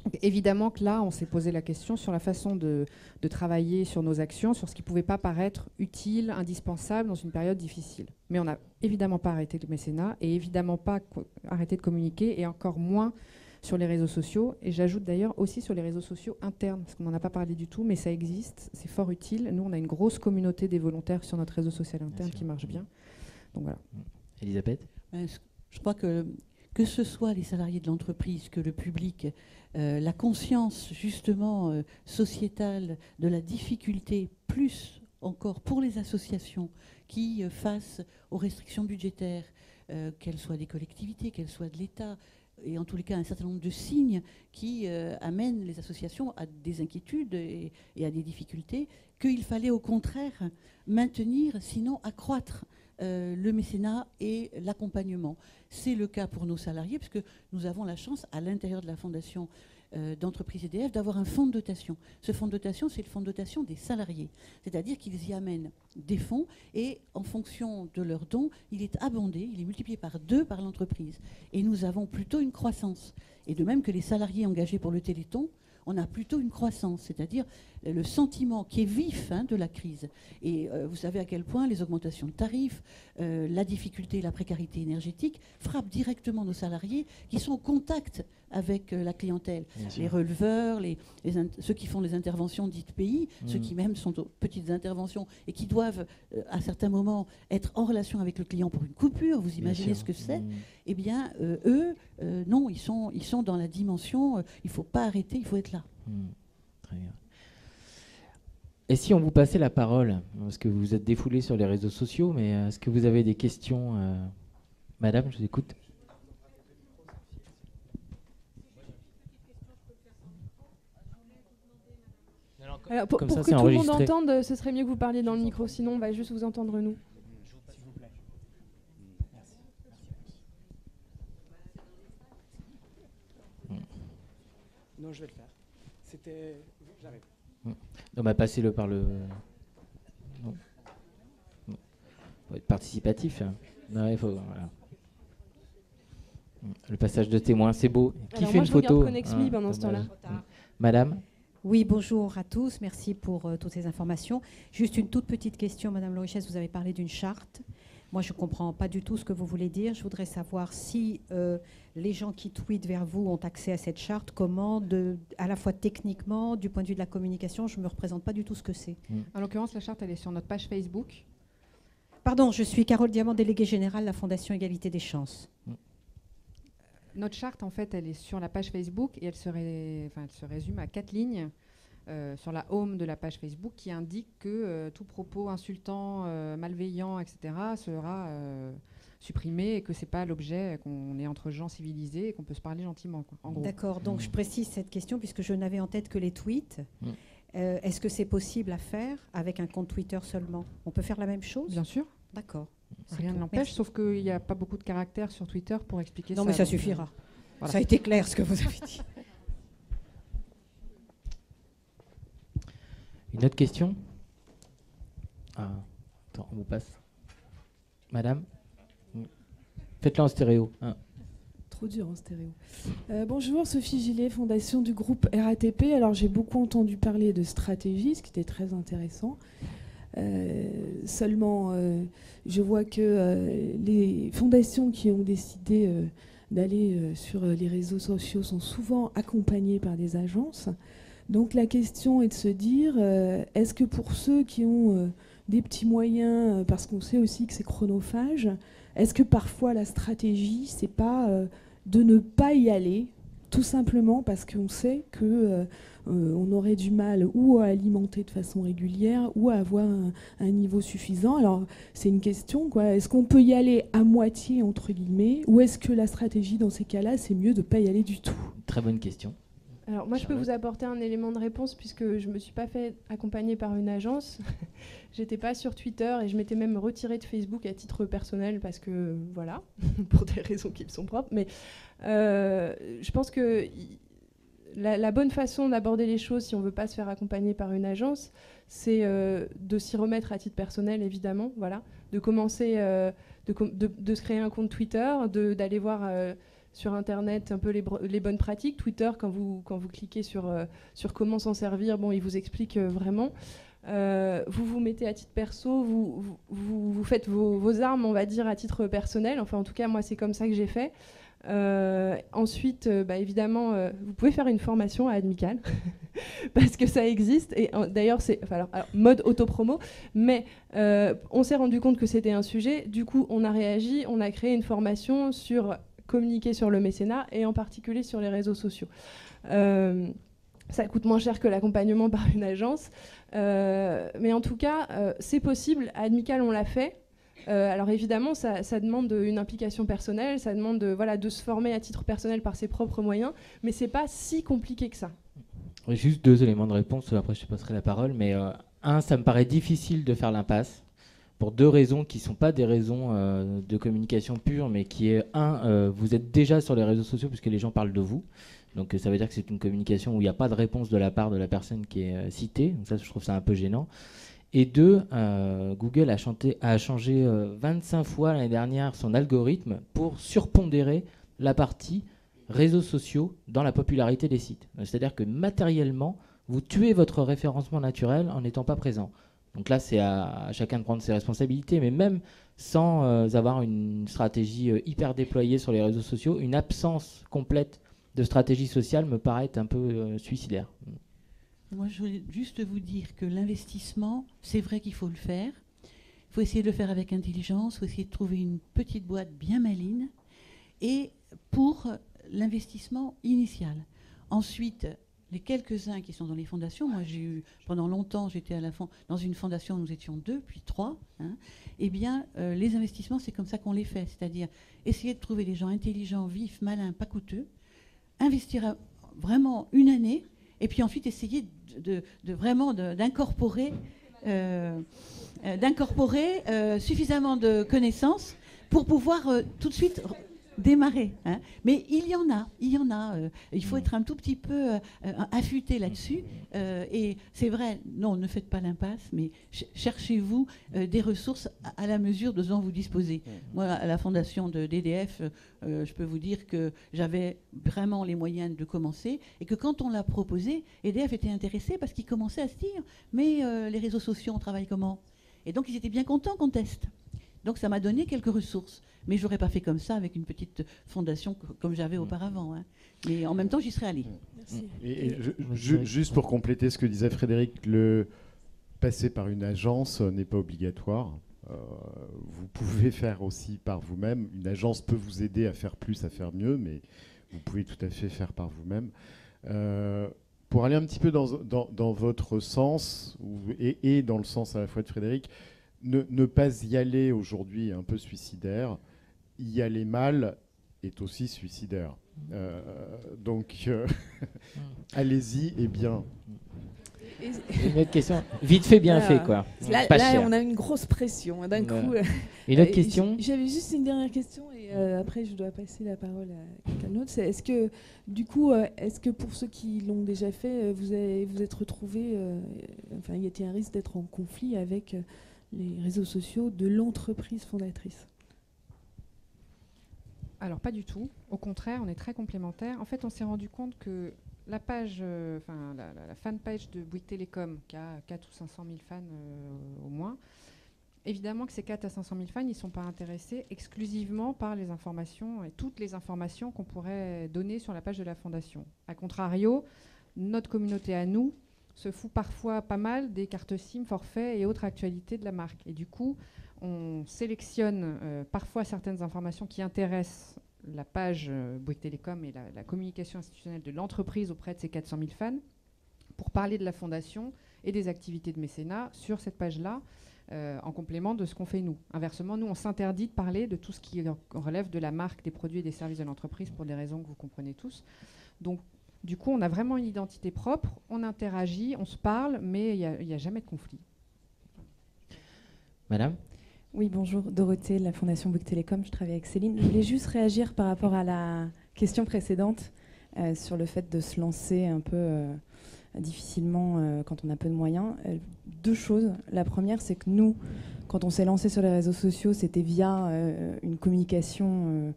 Donc, évidemment que là, on s'est posé la question sur la façon de travailler sur nos actions, sur ce qui ne pouvait pas paraître utile, indispensable dans une période difficile. Mais on n'a évidemment pas arrêté le mécénat et évidemment pas arrêté de communiquer, et encore moins sur les réseaux sociaux. Et j'ajoute d'ailleurs aussi sur les réseaux sociaux internes, parce qu'on n'en a pas parlé du tout, mais ça existe, c'est fort utile. Nous, on a une grosse communauté des volontaires sur notre réseau social interne qui marche bien. Donc voilà. Elisabeth ? Je crois que ce soit les salariés de l'entreprise, que le public, la conscience justement sociétale de la difficulté, plus encore pour les associations qui, face aux restrictions budgétaires, qu'elles soient des collectivités, qu'elles soient de l'État, et en tous les cas un certain nombre de signes qui amènent les associations à des inquiétudes et à des difficultés, qu'il fallait au contraire maintenir, sinon accroître le mécénat et l'accompagnement. C'est le cas pour nos salariés, puisque nous avons la chance, à l'intérieur de la Fondation, d'entreprise EDF d'avoir un fonds de dotation. Ce fonds de dotation, c'est le fonds de dotation des salariés. C'est-à-dire qu'ils y amènent des fonds et en fonction de leurs dons, il est abondé, il est multiplié par 2 par l'entreprise. Et nous avons plutôt une croissance. Et de même que les salariés engagés pour le Téléthon, on a plutôt une croissance, c'est-à-dire le sentiment qui est vif de la crise. Et vous savez à quel point les augmentations de tarifs, la difficulté et la précarité énergétique frappent directement nos salariés qui sont au contact avec la clientèle. Les releveurs, ceux qui font les interventions dites pays, ceux qui même sont aux petites interventions et qui doivent à certains moments être en relation avec le client pour une coupure, vous imaginez ce que c'est. Eh bien, eux, non, ils sont dans la dimension, il ne faut pas arrêter, il faut être là. Très bien. Et si on vous passait la parole, parce que vous êtes défoulé sur les réseaux sociaux, mais est-ce que vous avez des questions Madame, je vous écoute. Alors, pour que tout le monde entende, ce serait mieux que vous parliez dans le micro, sinon on va juste vous entendre nous. Non, je vais le faire. C'était... J'arrive. On va passer par le... Non. Faut être participatif. Non, il faut... Voilà. Le passage de témoin, c'est beau. Qui Alors fait moi, une photo Connexme pendant ce temps-là. Madame. Oui, bonjour à tous. Merci pour toutes ces informations. Juste une toute petite question, Madame Lorichès. Vous avez parlé d'une charte. Moi, je ne comprends pas du tout ce que vous voulez dire. Je voudrais savoir si les gens qui tweetent vers vous ont accès à cette charte, comment, à la fois techniquement, du point de vue de la communication, je ne me représente pas du tout ce que c'est. En l'occurrence, la charte, elle est sur notre page Facebook. Pardon, je suis Carole Diamant, déléguée générale de la Fondation Égalité des Chances. Notre charte, en fait, elle est sur la page Facebook et elle se résume à 4 lignes sur la home de la page Facebook qui indique que tout propos insultant, malveillant, etc. sera supprimé et que ce n'est pas l'objet, qu'on est entre gens civilisés et qu'on peut se parler gentiment. D'accord, donc je précise cette question puisque je n'avais en tête que les tweets. Est-ce que c'est possible à faire avec un compte Twitter seulement? On peut faire la même chose? Bien sûr. D'accord. Rien ne l'empêche, sauf qu'il n'y a pas beaucoup de caractères sur Twitter pour expliquer ça. Non, mais ça suffira. Voilà. Ça a été clair ce que vous avez dit. Une autre question? Attends, on vous passe. Madame? Faites-le en stéréo. Trop dur en stéréo. Bonjour, Sophie Gillet, fondation du groupe RATP. Alors, j'ai beaucoup entendu parler de stratégie, ce qui était très intéressant. Seulement, je vois que les fondations qui ont décidé d'aller sur les réseaux sociaux sont souvent accompagnées par des agences. Donc la question est de se dire, est-ce que pour ceux qui ont des petits moyens, parce qu'on sait aussi que c'est chronophage, est-ce que parfois la stratégie, c'est pas de ne pas y aller, tout simplement parce qu'on sait que on aurait du mal ou à alimenter de façon régulière ou à avoir un niveau suffisant. Alors c'est une question, quoi. Est-ce qu'on peut y aller à moitié, entre guillemets, ou est-ce que la stratégie dans ces cas-là, c'est mieux de ne pas y aller du tout? Très bonne question. Alors moi, je peux vous apporter un élément de réponse puisque je ne me suis pas fait accompagner par une agence. J'étais pas sur Twitter et je m'étais même retirée de Facebook à titre personnel parce que, voilà, pour des raisons qui me sont propres. Mais je pense que la bonne façon d'aborder les choses, si on ne veut pas se faire accompagner par une agence, c'est de s'y remettre à titre personnel, évidemment. Voilà, de commencer, de se créer un compte Twitter, d'aller voir... sur Internet, un peu les bonnes pratiques. Twitter, quand vous cliquez sur comment s'en servir, bon, il vous explique vraiment. Vous vous mettez à titre perso, vous faites vos armes, on va dire, à titre personnel. Enfin, en tout cas, moi, c'est comme ça que j'ai fait. Ensuite, évidemment, vous pouvez faire une formation à Admical parce que ça existe. Et d'ailleurs, c'est alors, mode autopromo, mais on s'est rendu compte que c'était un sujet. Du coup, on a réagi, on a créé une formation sur communiquer sur le mécénat et en particulier sur les réseaux sociaux. Ça coûte moins cher que l'accompagnement par une agence, mais en tout cas, c'est possible. À Admical, on l'a fait. Alors évidemment, ça demande une implication personnelle, ça demande de se former à titre personnel par ses propres moyens, mais c'est pas si compliqué que ça. Juste 2 éléments de réponse, après je te passerai la parole, mais ça me paraît difficile de faire l'impasse, pour 2 raisons qui ne sont pas des raisons de communication pure, mais qui est, vous êtes déjà sur les réseaux sociaux puisque les gens parlent de vous. Donc ça veut dire que c'est une communication où il n'y a pas de réponse de la part de la personne qui est citée. Donc ça, je trouve ça un peu gênant. Et 2, Google a changé 25 fois l'année dernière son algorithme pour surpondérer la partie réseaux sociaux dans la popularité des sites. C'est-à-dire que matériellement, vous tuez votre référencement naturel en n'étant pas présent. Donc là, c'est à chacun de prendre ses responsabilités, mais même sans avoir une stratégie hyper déployée sur les réseaux sociaux, une absence complète de stratégie sociale me paraît un peu suicidaire. Moi, je voulais juste vous dire que l'investissement, c'est vrai qu'il faut le faire. Il faut essayer de le faire avec intelligence, il faut essayer de trouver une petite boîte bien maligne. Et pour l'investissement initial. Ensuite, les quelques-uns qui sont dans les fondations, moi j'ai eu, pendant longtemps, j'étais dans une fondation où nous étions 2, puis 3, eh bien, les investissements, c'est comme ça qu'on les fait. C'est-à-dire essayer de trouver des gens intelligents, vifs, malins, pas coûteux, investir vraiment une année, et puis ensuite essayer d'incorporer suffisamment de connaissances pour pouvoir tout de suite démarrer. Mais il y en a. Il faut être un tout petit peu affûté là-dessus. Et c'est vrai, non, ne faites pas l'impasse, mais cherchez-vous des ressources à la mesure de dont vous disposez. Moi, à la fondation d'EDF, je peux vous dire que j'avais vraiment les moyens de commencer et que quand on l'a proposé, EDF était intéressé parce qu'il commençait à se dire mais les réseaux sociaux, on travaille comment? Et donc, ils étaient bien contents qu'on teste. Donc, ça m'a donné quelques ressources. Mais je n'aurais pas fait comme ça avec une petite fondation comme j'avais auparavant. Mais en même temps, j'y serais allée. Merci. Et juste pour compléter ce que disait Frédéric, passer par une agence n'est pas obligatoire. Vous pouvez faire aussi par vous-même. Une agence peut vous aider à faire plus, à faire mieux, mais vous pouvez tout à fait faire par vous-même. Pour aller un petit peu dans votre sens, et dans le sens à la fois de Frédéric, ne pas y aller aujourd'hui est un peu suicidaire. Y aller mal est aussi suicidaire. Donc, allez-y et bien. Une autre question. Vite fait, bien fait, quoi. Là, on a une grosse pression d'un coup. Une autre question. J'avais juste une dernière question et après je dois passer la parole à quelqu'un d'autre. Est-ce que, du coup, pour ceux qui l'ont déjà fait, vous êtes retrouvés, il y a-t-il un risque d'être en conflit avec les réseaux sociaux de l'entreprise fondatrice? Alors pas du tout. Au contraire, on est très complémentaires. En fait, on s'est rendu compte que la page, la fanpage de Bouygues Télécom, qui a 400 ou 500 000 fans au moins, évidemment que ces 4 à 500 000 fans, ils ne sont pas intéressés exclusivement par les informations et toutes les informations qu'on pourrait donner sur la page de la fondation. A contrario, notre communauté à nous se fout parfois pas mal des cartes SIM, forfaits et autres actualités de la marque. Et du coup, on sélectionne parfois certaines informations qui intéressent la page Bouygues Télécom et la communication institutionnelle de l'entreprise auprès de ces 400 000 fans pour parler de la fondation et des activités de mécénat sur cette page-là, en complément de ce qu'on fait nous. Inversement, nous, on s'interdit de parler de tout ce qui relève de la marque, des produits et des services de l'entreprise pour des raisons que vous comprenez tous. Donc, du coup, on a vraiment une identité propre, on interagit, on se parle, mais il n'y a jamais de conflit. Madame ? Oui, bonjour, Dorothée de la Fondation Bouygues Télécom, je travaille avec Céline. Je voulais juste réagir par rapport à la question précédente sur le fait de se lancer un peu difficilement quand on a peu de moyens. Deux choses. La première, c'est que nous, quand on s'est lancé sur les réseaux sociaux, c'était via une communication,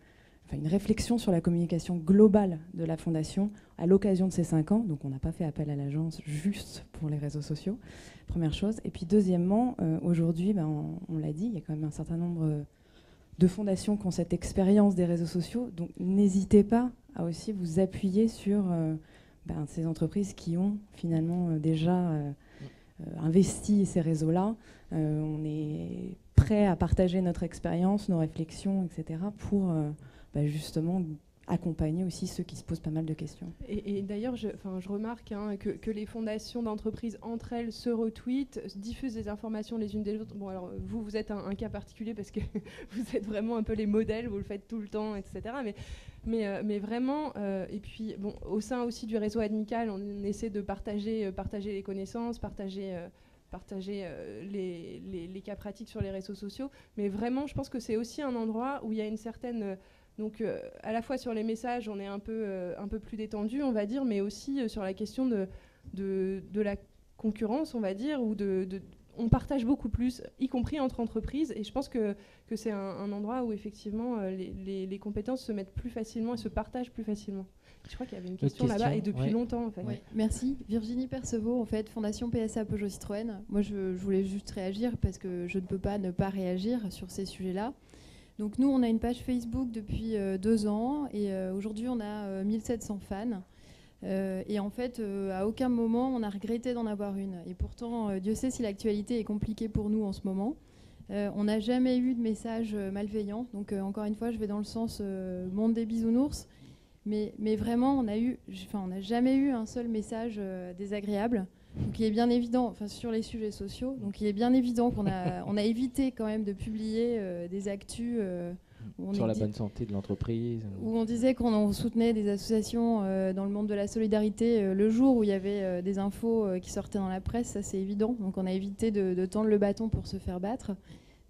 une réflexion sur la communication globale de la Fondation à l'occasion de ces 5 ans. Donc on n'a pas fait appel à l'agence juste pour les réseaux sociaux, première chose. Et puis deuxièmement, aujourd'hui, on l'a dit, il y a quand même un certain nombre de fondations qui ont cette expérience des réseaux sociaux. Donc n'hésitez pas à aussi vous appuyer sur ces entreprises qui ont finalement déjà investi ces réseaux-là. On est prêt à partager notre expérience, nos réflexions, etc. pour justement accompagner aussi ceux qui se posent pas mal de questions. Et d'ailleurs, je remarque que les fondations d'entreprises entre elles se retweetent, diffusent des informations les unes des autres. Bon, alors vous êtes un cas particulier parce que vous êtes vraiment un peu les modèles, vous le faites tout le temps, etc. Mais vraiment, et puis bon, au sein aussi du réseau amical, on essaie de partager les connaissances, partager les cas pratiques sur les réseaux sociaux. Mais vraiment, je pense que c'est aussi un endroit où il y a une certaine Donc à la fois sur les messages, on est un peu plus détendu, on va dire, mais aussi sur la question de la concurrence, on va dire, où on partage beaucoup plus, y compris entre entreprises. Et je pense que c'est un endroit où effectivement les compétences se mettent plus facilement et se partagent plus facilement. Je crois qu'il y avait une question là-bas et depuis longtemps en fait. Ouais. Merci. Virginie Percevaux, en fait, Fondation PSA Peugeot Citroën. Moi, je voulais juste réagir parce que je ne peux pas ne pas réagir sur ces sujets-là. Donc nous, on a une page Facebook depuis 2 ans et aujourd'hui, on a 1700 fans. Et en fait, à aucun moment, on a regretté d'en avoir une. Et pourtant, Dieu sait si l'actualité est compliquée pour nous en ce moment. On n'a jamais eu de message malveillant. Donc encore une fois, je vais dans le sens monde des bisounours. Mais vraiment, on n'a jamais eu un seul message désagréable. Donc il est bien évident, sur les sujets sociaux, donc il est bien évident qu'on a évité quand même de publier des actus sur la bonne santé de l'entreprise. Où on disait qu'on soutenait des associations dans le monde de la solidarité le jour où il y avait des infos qui sortaient dans la presse, ça c'est évident. Donc on a évité de tendre le bâton pour se faire battre.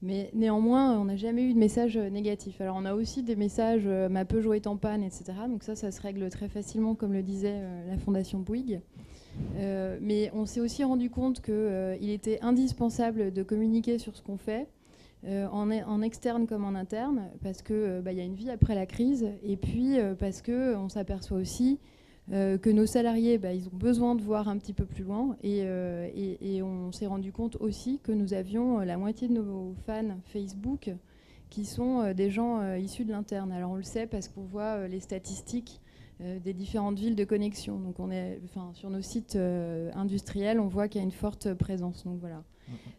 Mais néanmoins, on n'a jamais eu de message négatif. Alors on a aussi des messages « ma Peugeot est en panne », etc. Donc ça se règle très facilement, comme le disait la Fondation Bouygues. Mais on s'est aussi rendu compte qu'il était indispensable de communiquer sur ce qu'on fait, en externe comme en interne, parce qu'il y a une vie après la crise, et puis parce qu'on s'aperçoit aussi que nos salariés, ils ont besoin de voir un petit peu plus loin, et on s'est rendu compte aussi que nous avions la moitié de nos fans Facebook qui sont des gens issus de l'interne. Alors on le sait parce qu'on voit les statistiques des différentes villes de connexion. Donc sur nos sites industriels, on voit qu'il y a une forte présence. Donc voilà.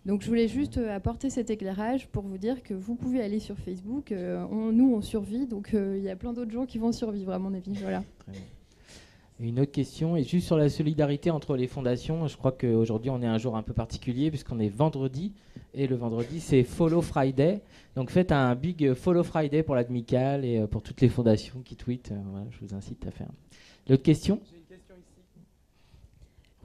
Donc je voulais juste apporter cet éclairage pour vous dire que vous pouvez aller sur Facebook. Nous, on survit, donc il y a plein d'autres gens qui vont survivre, à mon avis. Voilà. Très bien. Une autre question, et juste sur la solidarité entre les fondations, je crois qu'aujourd'hui on est un jour un peu particulier puisqu'on est vendredi, et le vendredi c'est Follow Friday, donc faites un big Follow Friday pour l'Admicale et pour toutes les fondations qui tweetent, voilà, je vous incite à faire. L'autre question ? J'ai une question ici.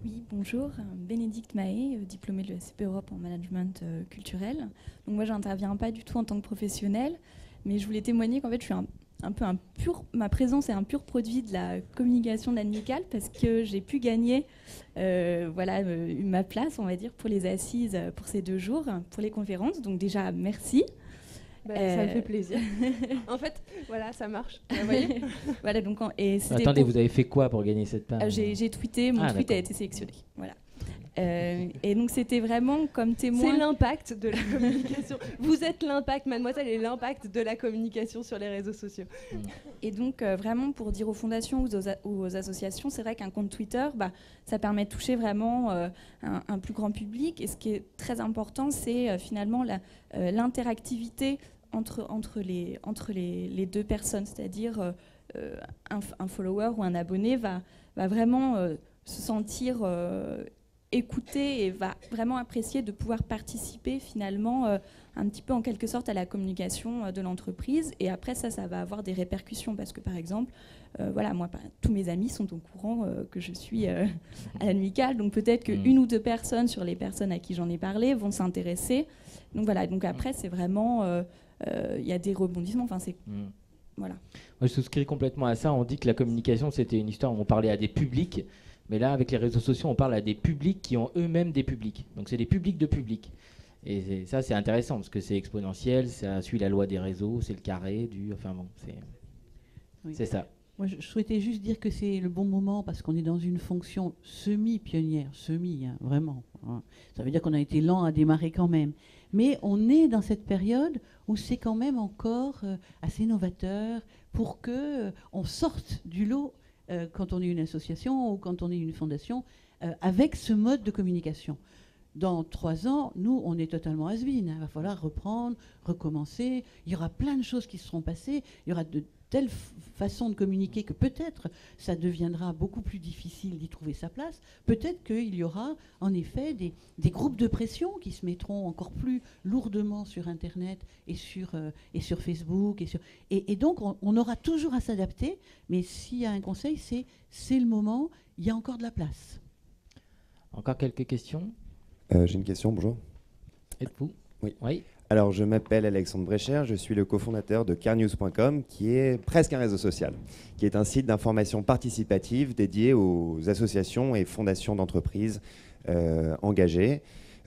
Oui, bonjour, Bénédicte Mahé, diplômée de l'ESCP Europe en management culturel. Donc moi j'interviens pas du tout en tant que professionnelle, mais je voulais témoigner qu'en fait je suis ma présence est un pur produit de la communication de l'Admicale parce que j'ai pu gagner ma place, on va dire, pour les assises pour ces 2 jours, pour les conférences. Donc déjà, merci. Ça me fait plaisir. En fait, voilà, ça marche. Vous voyez. Voilà, donc, attendez, vous avez fait quoi pour gagner cette part ? J'ai tweeté, mon tweet a été sélectionné. Voilà. Et donc c'était vraiment comme témoin. C'est l'impact de la communication. Vous êtes l'impact, mademoiselle, et l'impact de la communication sur les réseaux sociaux. Et donc vraiment pour dire aux fondations ou aux associations, c'est vrai qu'un compte Twitter, ça permet de toucher vraiment un plus grand public. Et ce qui est très important, c'est finalement l'interactivité entre les 2 personnes, c'est-à-dire un follower ou un abonné va vraiment se sentir écouter et va vraiment apprécier de pouvoir participer finalement un petit peu en quelque sorte à la communication de l'entreprise. Et après ça va avoir des répercussions parce que par exemple, moi, tous mes amis sont au courant que je suis à l'Admicale, donc peut-être qu'une ou 2 personnes sur les personnes à qui j'en ai parlé vont s'intéresser. Donc voilà, donc après c'est vraiment, y a des rebondissements, voilà. Moi je souscris complètement à ça, on dit que la communication c'était une histoire où on parlait à des publics. Mais là, avec les réseaux sociaux, on parle à des publics qui ont eux-mêmes des publics. Donc, c'est des publics de publics. Et ça, c'est intéressant parce que c'est exponentiel, ça suit la loi des réseaux, c'est le carré du... Enfin bon, c'est ça. Moi, je souhaitais juste dire que c'est le bon moment parce qu'on est dans une fonction semi-pionnière, vraiment. Hein. Ça veut dire qu'on a été lent à démarrer quand même. Mais on est dans cette période où c'est quand même encore assez novateur pour qu'on sorte du lot quand on est une association ou quand on est une fondation, avec ce mode de communication. Dans 3 ans, nous, on est totalement has-been. Il va falloir reprendre, recommencer. Il y aura plein de choses qui se seront passées. Il y aura de telles façons de communiquer que peut-être ça deviendra beaucoup plus difficile d'y trouver sa place. Peut-être qu'il y aura en effet des groupes de pression qui se mettront encore plus lourdement sur Internet et sur Facebook. Et donc, on aura toujours à s'adapter. Mais s'il y a un conseil, c'est le moment. Il y a encore de la place. Encore quelques questions ? J'ai une question, bonjour. Êtes-vous ? Oui. Alors, je m'appelle Alexandre Brecher, je suis le cofondateur de carnews.com, qui est presque un réseau social, qui est un site d'information participative dédié aux associations et fondations d'entreprises engagées.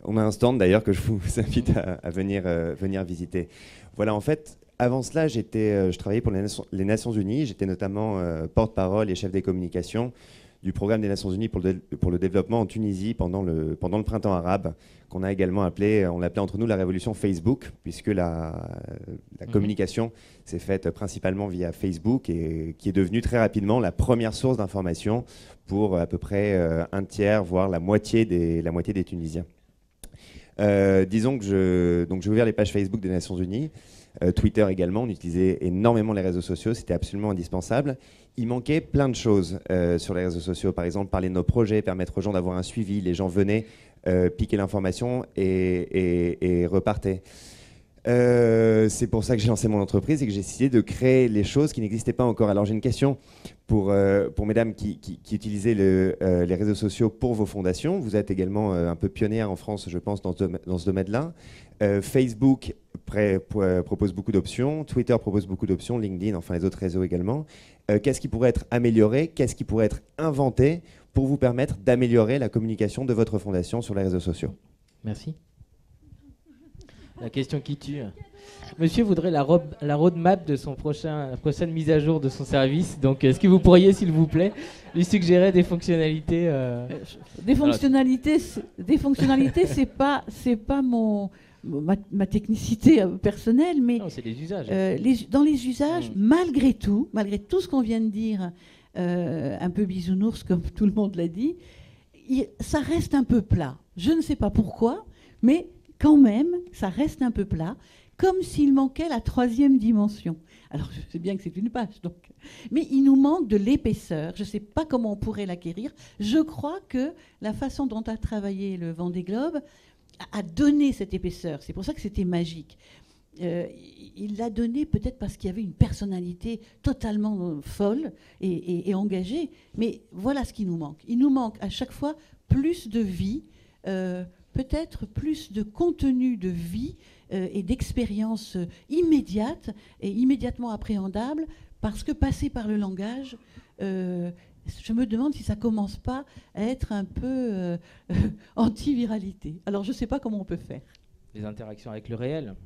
On a un stand d'ailleurs que je vous invite à venir visiter. Voilà, en fait, avant cela, je travaillais pour les Nations Unies. J'étais notamment porte-parole et chef des communications du programme des Nations Unies pour le développement en Tunisie pendant le printemps arabe, qu'on a également appelé, on l'appelait entre nous la révolution Facebook, puisque la communication s'est faite principalement via Facebook et qui est devenue très rapidement la première source d'information pour à peu près un tiers, voire la moitié des Tunisiens. Disons que j'ai ouvert les pages Facebook des Nations Unies, Twitter également, on utilisait énormément les réseaux sociaux, c'était absolument indispensable. Il manquait plein de choses sur les réseaux sociaux, par exemple parler de nos projets, permettre aux gens d'avoir un suivi, les gens venaient piquer l'information et repartaient. C'est pour ça que j'ai lancé mon entreprise et que j'ai décidé de créer les choses qui n'existaient pas encore. Alors j'ai une question pour mesdames qui utilisaient les réseaux sociaux pour vos fondations. Vous êtes également un peu pionnière en France, je pense, dans ce domaine-là. Facebook propose beaucoup d'options, Twitter propose beaucoup d'options, LinkedIn, enfin les autres réseaux également. Qu'est-ce qui pourrait être amélioré, qu'est-ce qui pourrait être inventé pour vous permettre d'améliorer la communication de votre fondation sur les réseaux sociaux? Merci. La question qui tue. Monsieur voudrait la roadmap de la prochaine mise à jour de son service. Donc, est-ce que vous pourriez, s'il vous plaît, lui suggérer des fonctionnalités Des fonctionnalités, c'est pas ma technicité personnelle, mais non, c'est les usages. Dans les usages, malgré tout ce qu'on vient de dire, un peu bisounours comme tout le monde l'a dit, ça reste un peu plat. Je ne sais pas pourquoi, mais quand même, ça reste un peu plat, comme s'il manquait la troisième dimension. Alors, je sais bien que c'est une page, donc, mais il nous manque de l'épaisseur. Je ne sais pas comment on pourrait l'acquérir. Je crois que la façon dont a travaillé le Vendée Globe a donné cette épaisseur. C'est pour ça que c'était magique. Il l'a donné peut-être parce qu'il y avait une personnalité totalement folle et engagée. Mais voilà ce qui nous manque. Il nous manque à chaque fois plus de vie, peut-être plus de contenu de vie et d'expérience immédiate et immédiatement appréhendable, parce que passer par le langage, je me demande si ça commence pas à être un peu anti-viralité. Alors je ne sais pas comment on peut faire. Les interactions avec le réel,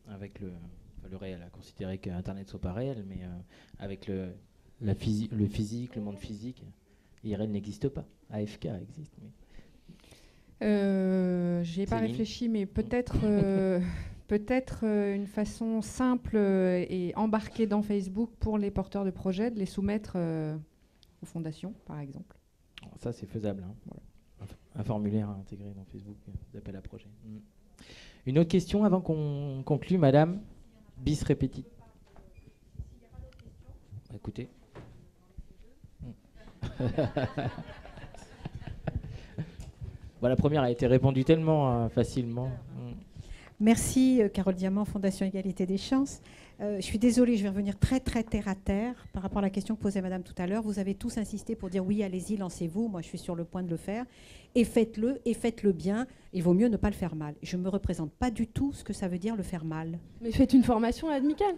avec le réel, à considérer qu'Internet soit pas réel, mais avec le physique, le monde physique, IRL n'existe pas. AFK existe. Mais... J'y ai pas réfléchi, mais peut-être une façon simple et embarquée dans Facebook pour les porteurs de projets, de les soumettre aux fondations, par exemple. Ça, c'est faisable. Hein. Voilà. Un formulaire intégré dans Facebook d'appel à projet. Une autre question avant qu'on conclue, madame. Bis répétit. Écoutez. Bon, la première a été répondue tellement facilement. Merci, Carole Diamant, Fondation Égalité des Chances. Je suis désolée, je vais revenir très terre à terre par rapport à la question que posait madame tout à l'heure. Vous avez tous insisté pour dire oui, allez-y, lancez-vous. Moi, je suis sur le point de le faire. Et faites-le bien. Il vaut mieux ne pas le faire mal. Je ne me représente pas du tout ce que ça veut dire le faire mal. Mais faites une formation à Admical.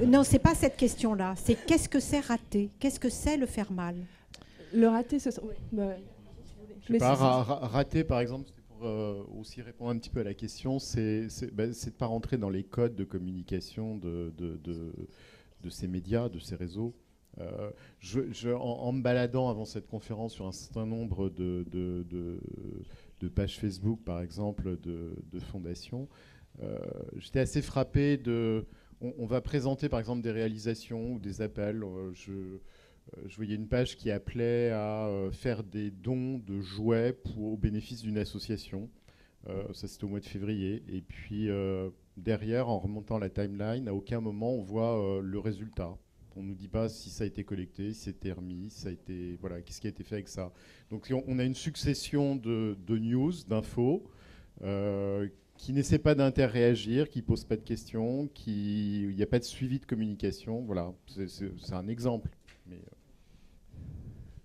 Non, ce n'est pas cette question-là. C'est qu'est-ce que c'est rater? Qu'est-ce que c'est le faire mal? Le rater, ce sont... Je sais pas, rater, par exemple, pour aussi répondre un petit peu à la question, c'est de ne pas rentrer dans les codes de communication de ces médias, de ces réseaux. En me baladant avant cette conférence sur un certain nombre de pages Facebook, par exemple, de fondations, j'étais assez frappé de... On va présenter, par exemple, des réalisations ou des appels. Je voyais une page qui appelait à faire des dons de jouets au bénéfice d'une association. Ça, c'était au mois de février. Et puis, derrière, en remontant la timeline, à aucun moment, on voit le résultat. On ne nous dit pas si ça a été collecté, si c'était remis, si ça a été, voilà, qu'est-ce qui a été fait avec ça. Donc, on a une succession de news, d'infos, qui n'essaient pas d'interréagir, qui ne posent pas de questions, il n'y a pas de suivi de communication. Voilà, c'est un exemple. Mais,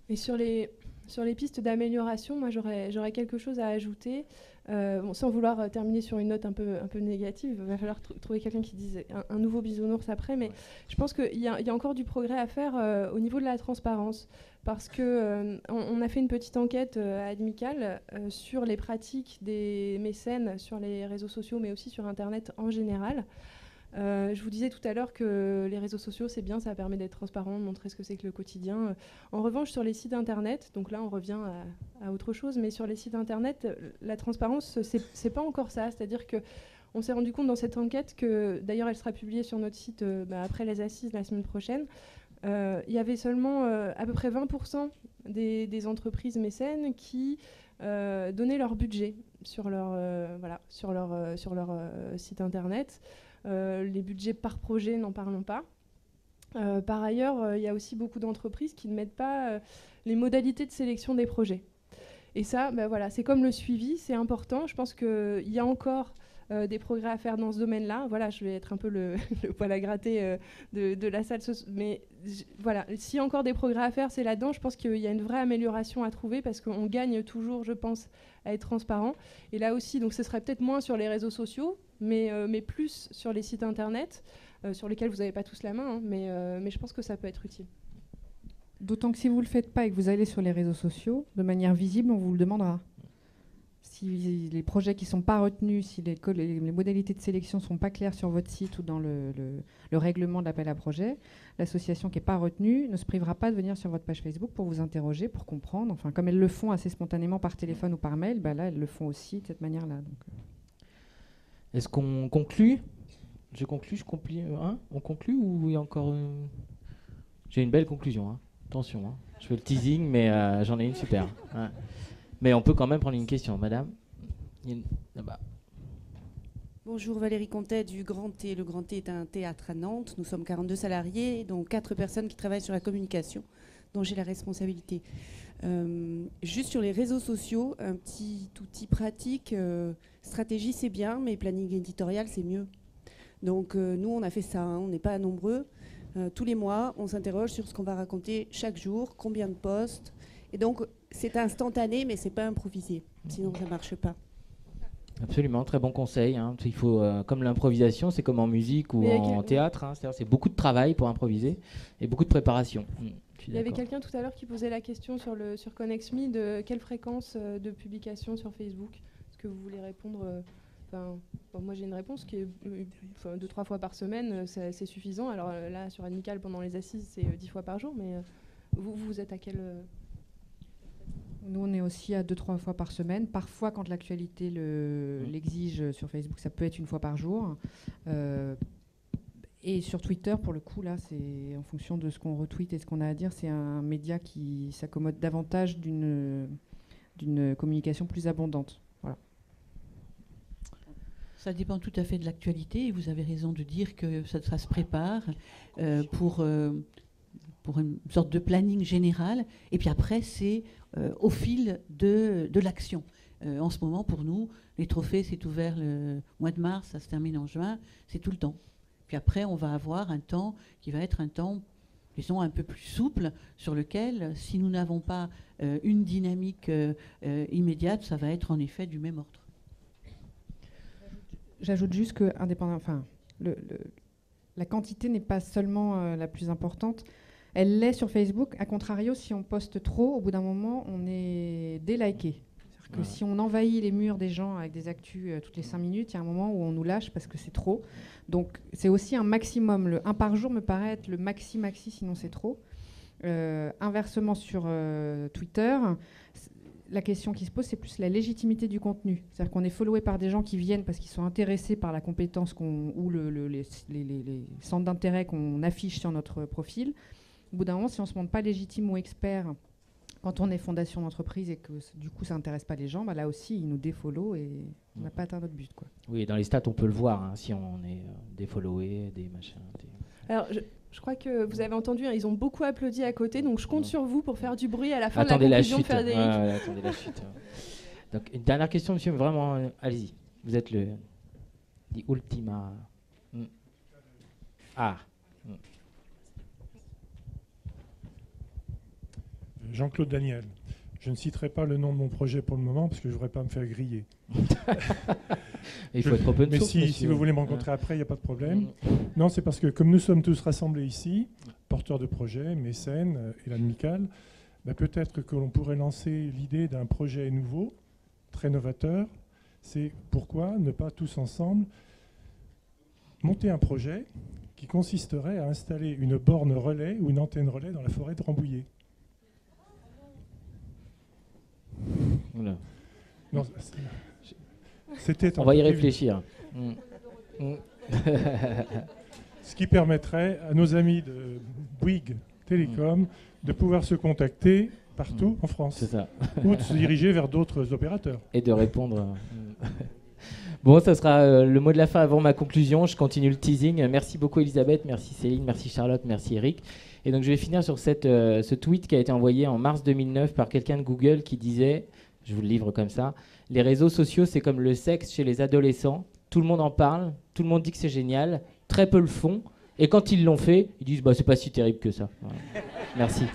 Et sur les pistes d'amélioration, moi j'aurais quelque chose à ajouter. Sans vouloir terminer sur une note un peu négative, il va falloir trouver quelqu'un qui dise un nouveau bisounours après, mais je pense qu'il y a encore du progrès à faire au niveau de la transparence, parce qu'on a fait une petite enquête à Admical sur les pratiques des mécènes sur les réseaux sociaux, mais aussi sur Internet en général. Je vous disais tout à l'heure que les réseaux sociaux, c'est bien, ça permet d'être transparent, de montrer ce que c'est que le quotidien. En revanche, sur les sites Internet, donc là on revient à autre chose, mais sur les sites Internet, la transparence, c'est pas encore ça. C'est-à-dire qu'on s'est rendu compte dans cette enquête que, d'ailleurs elle sera publiée sur notre site après les assises la semaine prochaine, il y avait seulement à peu près 20% des entreprises mécènes qui donnaient leur budget sur leur site Internet. Les budgets par projet, n'en parlons pas. Par ailleurs, il y a aussi beaucoup d'entreprises qui ne mettent pas les modalités de sélection des projets. Et ça, voilà, c'est comme le suivi, c'est important. Je pense qu'il y a encore des progrès à faire dans ce domaine-là. Voilà, je vais être un peu le poil à gratter de la salle. Mais voilà, s'il y a encore des progrès à faire, c'est là-dedans. Je pense qu'il y a une vraie amélioration à trouver parce qu'on gagne toujours, je pense, à être transparent. Et là aussi, donc ce serait peut-être moins sur les réseaux sociaux, mais plus sur les sites Internet, sur lesquels vous n'avez pas tous la main, hein, mais je pense que ça peut être utile. D'autant que si vous ne le faites pas et que vous allez sur les réseaux sociaux, de manière visible, on vous le demandera. Si les projets qui ne sont pas retenus, si les modalités de sélection ne sont pas claires sur votre site ou dans le règlement de l'appel à projet, l'association qui n'est pas retenue ne se privera pas de venir sur votre page Facebook pour vous interroger, pour comprendre. Enfin, comme elles le font assez spontanément par téléphone ou par mail, là, elles le font aussi de cette manière-là. Est-ce qu'on conclut ? Je conclue, on conclut ou il y a encore... J'ai une belle conclusion, hein. Attention, hein. Je fais le teasing, mais j'en ai une super. Ouais. Mais on peut quand même prendre une question, madame. Là-bas. Bonjour, Valérie Contet du Grand T. Le Grand T est un théâtre à Nantes. Nous sommes 42 salariés, dont 4 personnes qui travaillent sur la communication, dont j'ai la responsabilité. Juste sur les réseaux sociaux, un petit outil pratique. Stratégie, c'est bien, mais planning éditorial, c'est mieux. Donc nous, on a fait ça, hein, on n'est pas nombreux. Tous les mois, on s'interroge sur ce qu'on va raconter chaque jour, combien de posts. Et donc, c'est instantané, mais c'est pas improvisé. Sinon, ça marche pas. Absolument, très bon conseil. Hein. Il faut, comme l'improvisation, c'est comme en musique ou en théâtre. Hein, c'est beaucoup de travail pour improviser et beaucoup de préparation. Il y avait quelqu'un tout à l'heure qui posait la question sur ConnexMe de quelle fréquence de publication sur Facebook. Est-ce que vous voulez répondre moi, j'ai une réponse qui est 2-3 fois par semaine, c'est suffisant. Alors là, sur Admical, pendant les assises, c'est 10 fois par jour. Mais vous êtes à quel... Nous, on est aussi à 2-3 fois par semaine. Parfois, quand l'actualité l'exige sur Facebook, ça peut être 1 fois par jour. Et sur Twitter, pour le coup, là, c'est en fonction de ce qu'on retweet et ce qu'on a à dire, c'est un média qui s'accommode davantage d'une communication plus abondante. Voilà. Ça dépend tout à fait de l'actualité. Et vous avez raison de dire que ça se prépare pour une sorte de planning général. Et puis après, c'est au fil de l'action. En ce moment, pour nous, les trophées, c'est ouvert le mois de mars, ça se termine en juin, c'est tout le temps. Puis après, on va avoir un temps qui va être un temps, disons, un peu plus souple, sur lequel, si nous n'avons pas une dynamique immédiate, ça va être en effet du même ordre. J'ajoute juste que, la quantité n'est pas seulement la plus importante. Elle l'est sur Facebook. A contrario, si on poste trop, au bout d'un moment, on est déliké. C'est-à-dire que si on envahit les murs des gens avec des actus toutes les 5 minutes, il y a un moment où on nous lâche parce que c'est trop. Donc c'est aussi un maximum. Le 1 par jour me paraît être le maxi, sinon c'est trop. Inversement sur Twitter, la question qui se pose, c'est plus la légitimité du contenu. C'est-à-dire qu'on est followé par des gens qui viennent parce qu'ils sont intéressés par la compétence ou les centres d'intérêt qu'on affiche sur notre profil. Au bout d'un moment, si on ne se montre pas légitime ou expert quand on est fondation d'entreprise et que du coup ça n'intéresse pas les gens, là aussi ils nous défollow et on n'a pas atteint notre but, quoi. Oui, dans les stats on peut le voir, hein, si on est défollowé, des machins. Alors je crois que vous avez entendu, hein, ils ont beaucoup applaudi à côté, donc je compte sur vous pour faire du bruit à la fin de la conclusion de Frédéric. Attendez la chute. Donc une dernière question, monsieur, vraiment, allez-y. Vous êtes le ultima. Jean-Claude Daniel. Je ne citerai pas le nom de mon projet pour le moment parce que je ne voudrais pas me faire griller. Il faut être open mais source. si vous voulez me rencontrer après, il n'y a pas de problème. Non, c'est parce que comme nous sommes tous rassemblés ici, porteurs de projets, mécènes et l'amicale, peut-être que l'on pourrait lancer l'idée d'un projet nouveau, très novateur. C'est pourquoi ne pas tous ensemble monter un projet qui consisterait à installer une borne relais ou une antenne relais dans la forêt de Rambouillet. Oula. Non, c'était on va y réfléchir. Ce qui permettrait à nos amis de Bouygues Télécom de pouvoir se contacter partout en France. C'est ça. Ou de se diriger vers d'autres opérateurs. Et de répondre. Bon, ça sera le mot de la fin avant ma conclusion. Je continue le teasing. Merci beaucoup Elisabeth, merci Céline, merci Charlotte, merci Eric. Et donc je vais finir sur ce tweet qui a été envoyé en mars 2009 par quelqu'un de Google qui disait, je vous le livre comme ça, les réseaux sociaux c'est comme le sexe chez les adolescents, tout le monde en parle, tout le monde dit que c'est génial, très peu le font, et quand ils l'ont fait, ils disent bah, c'est pas si terrible que ça. Voilà. Merci.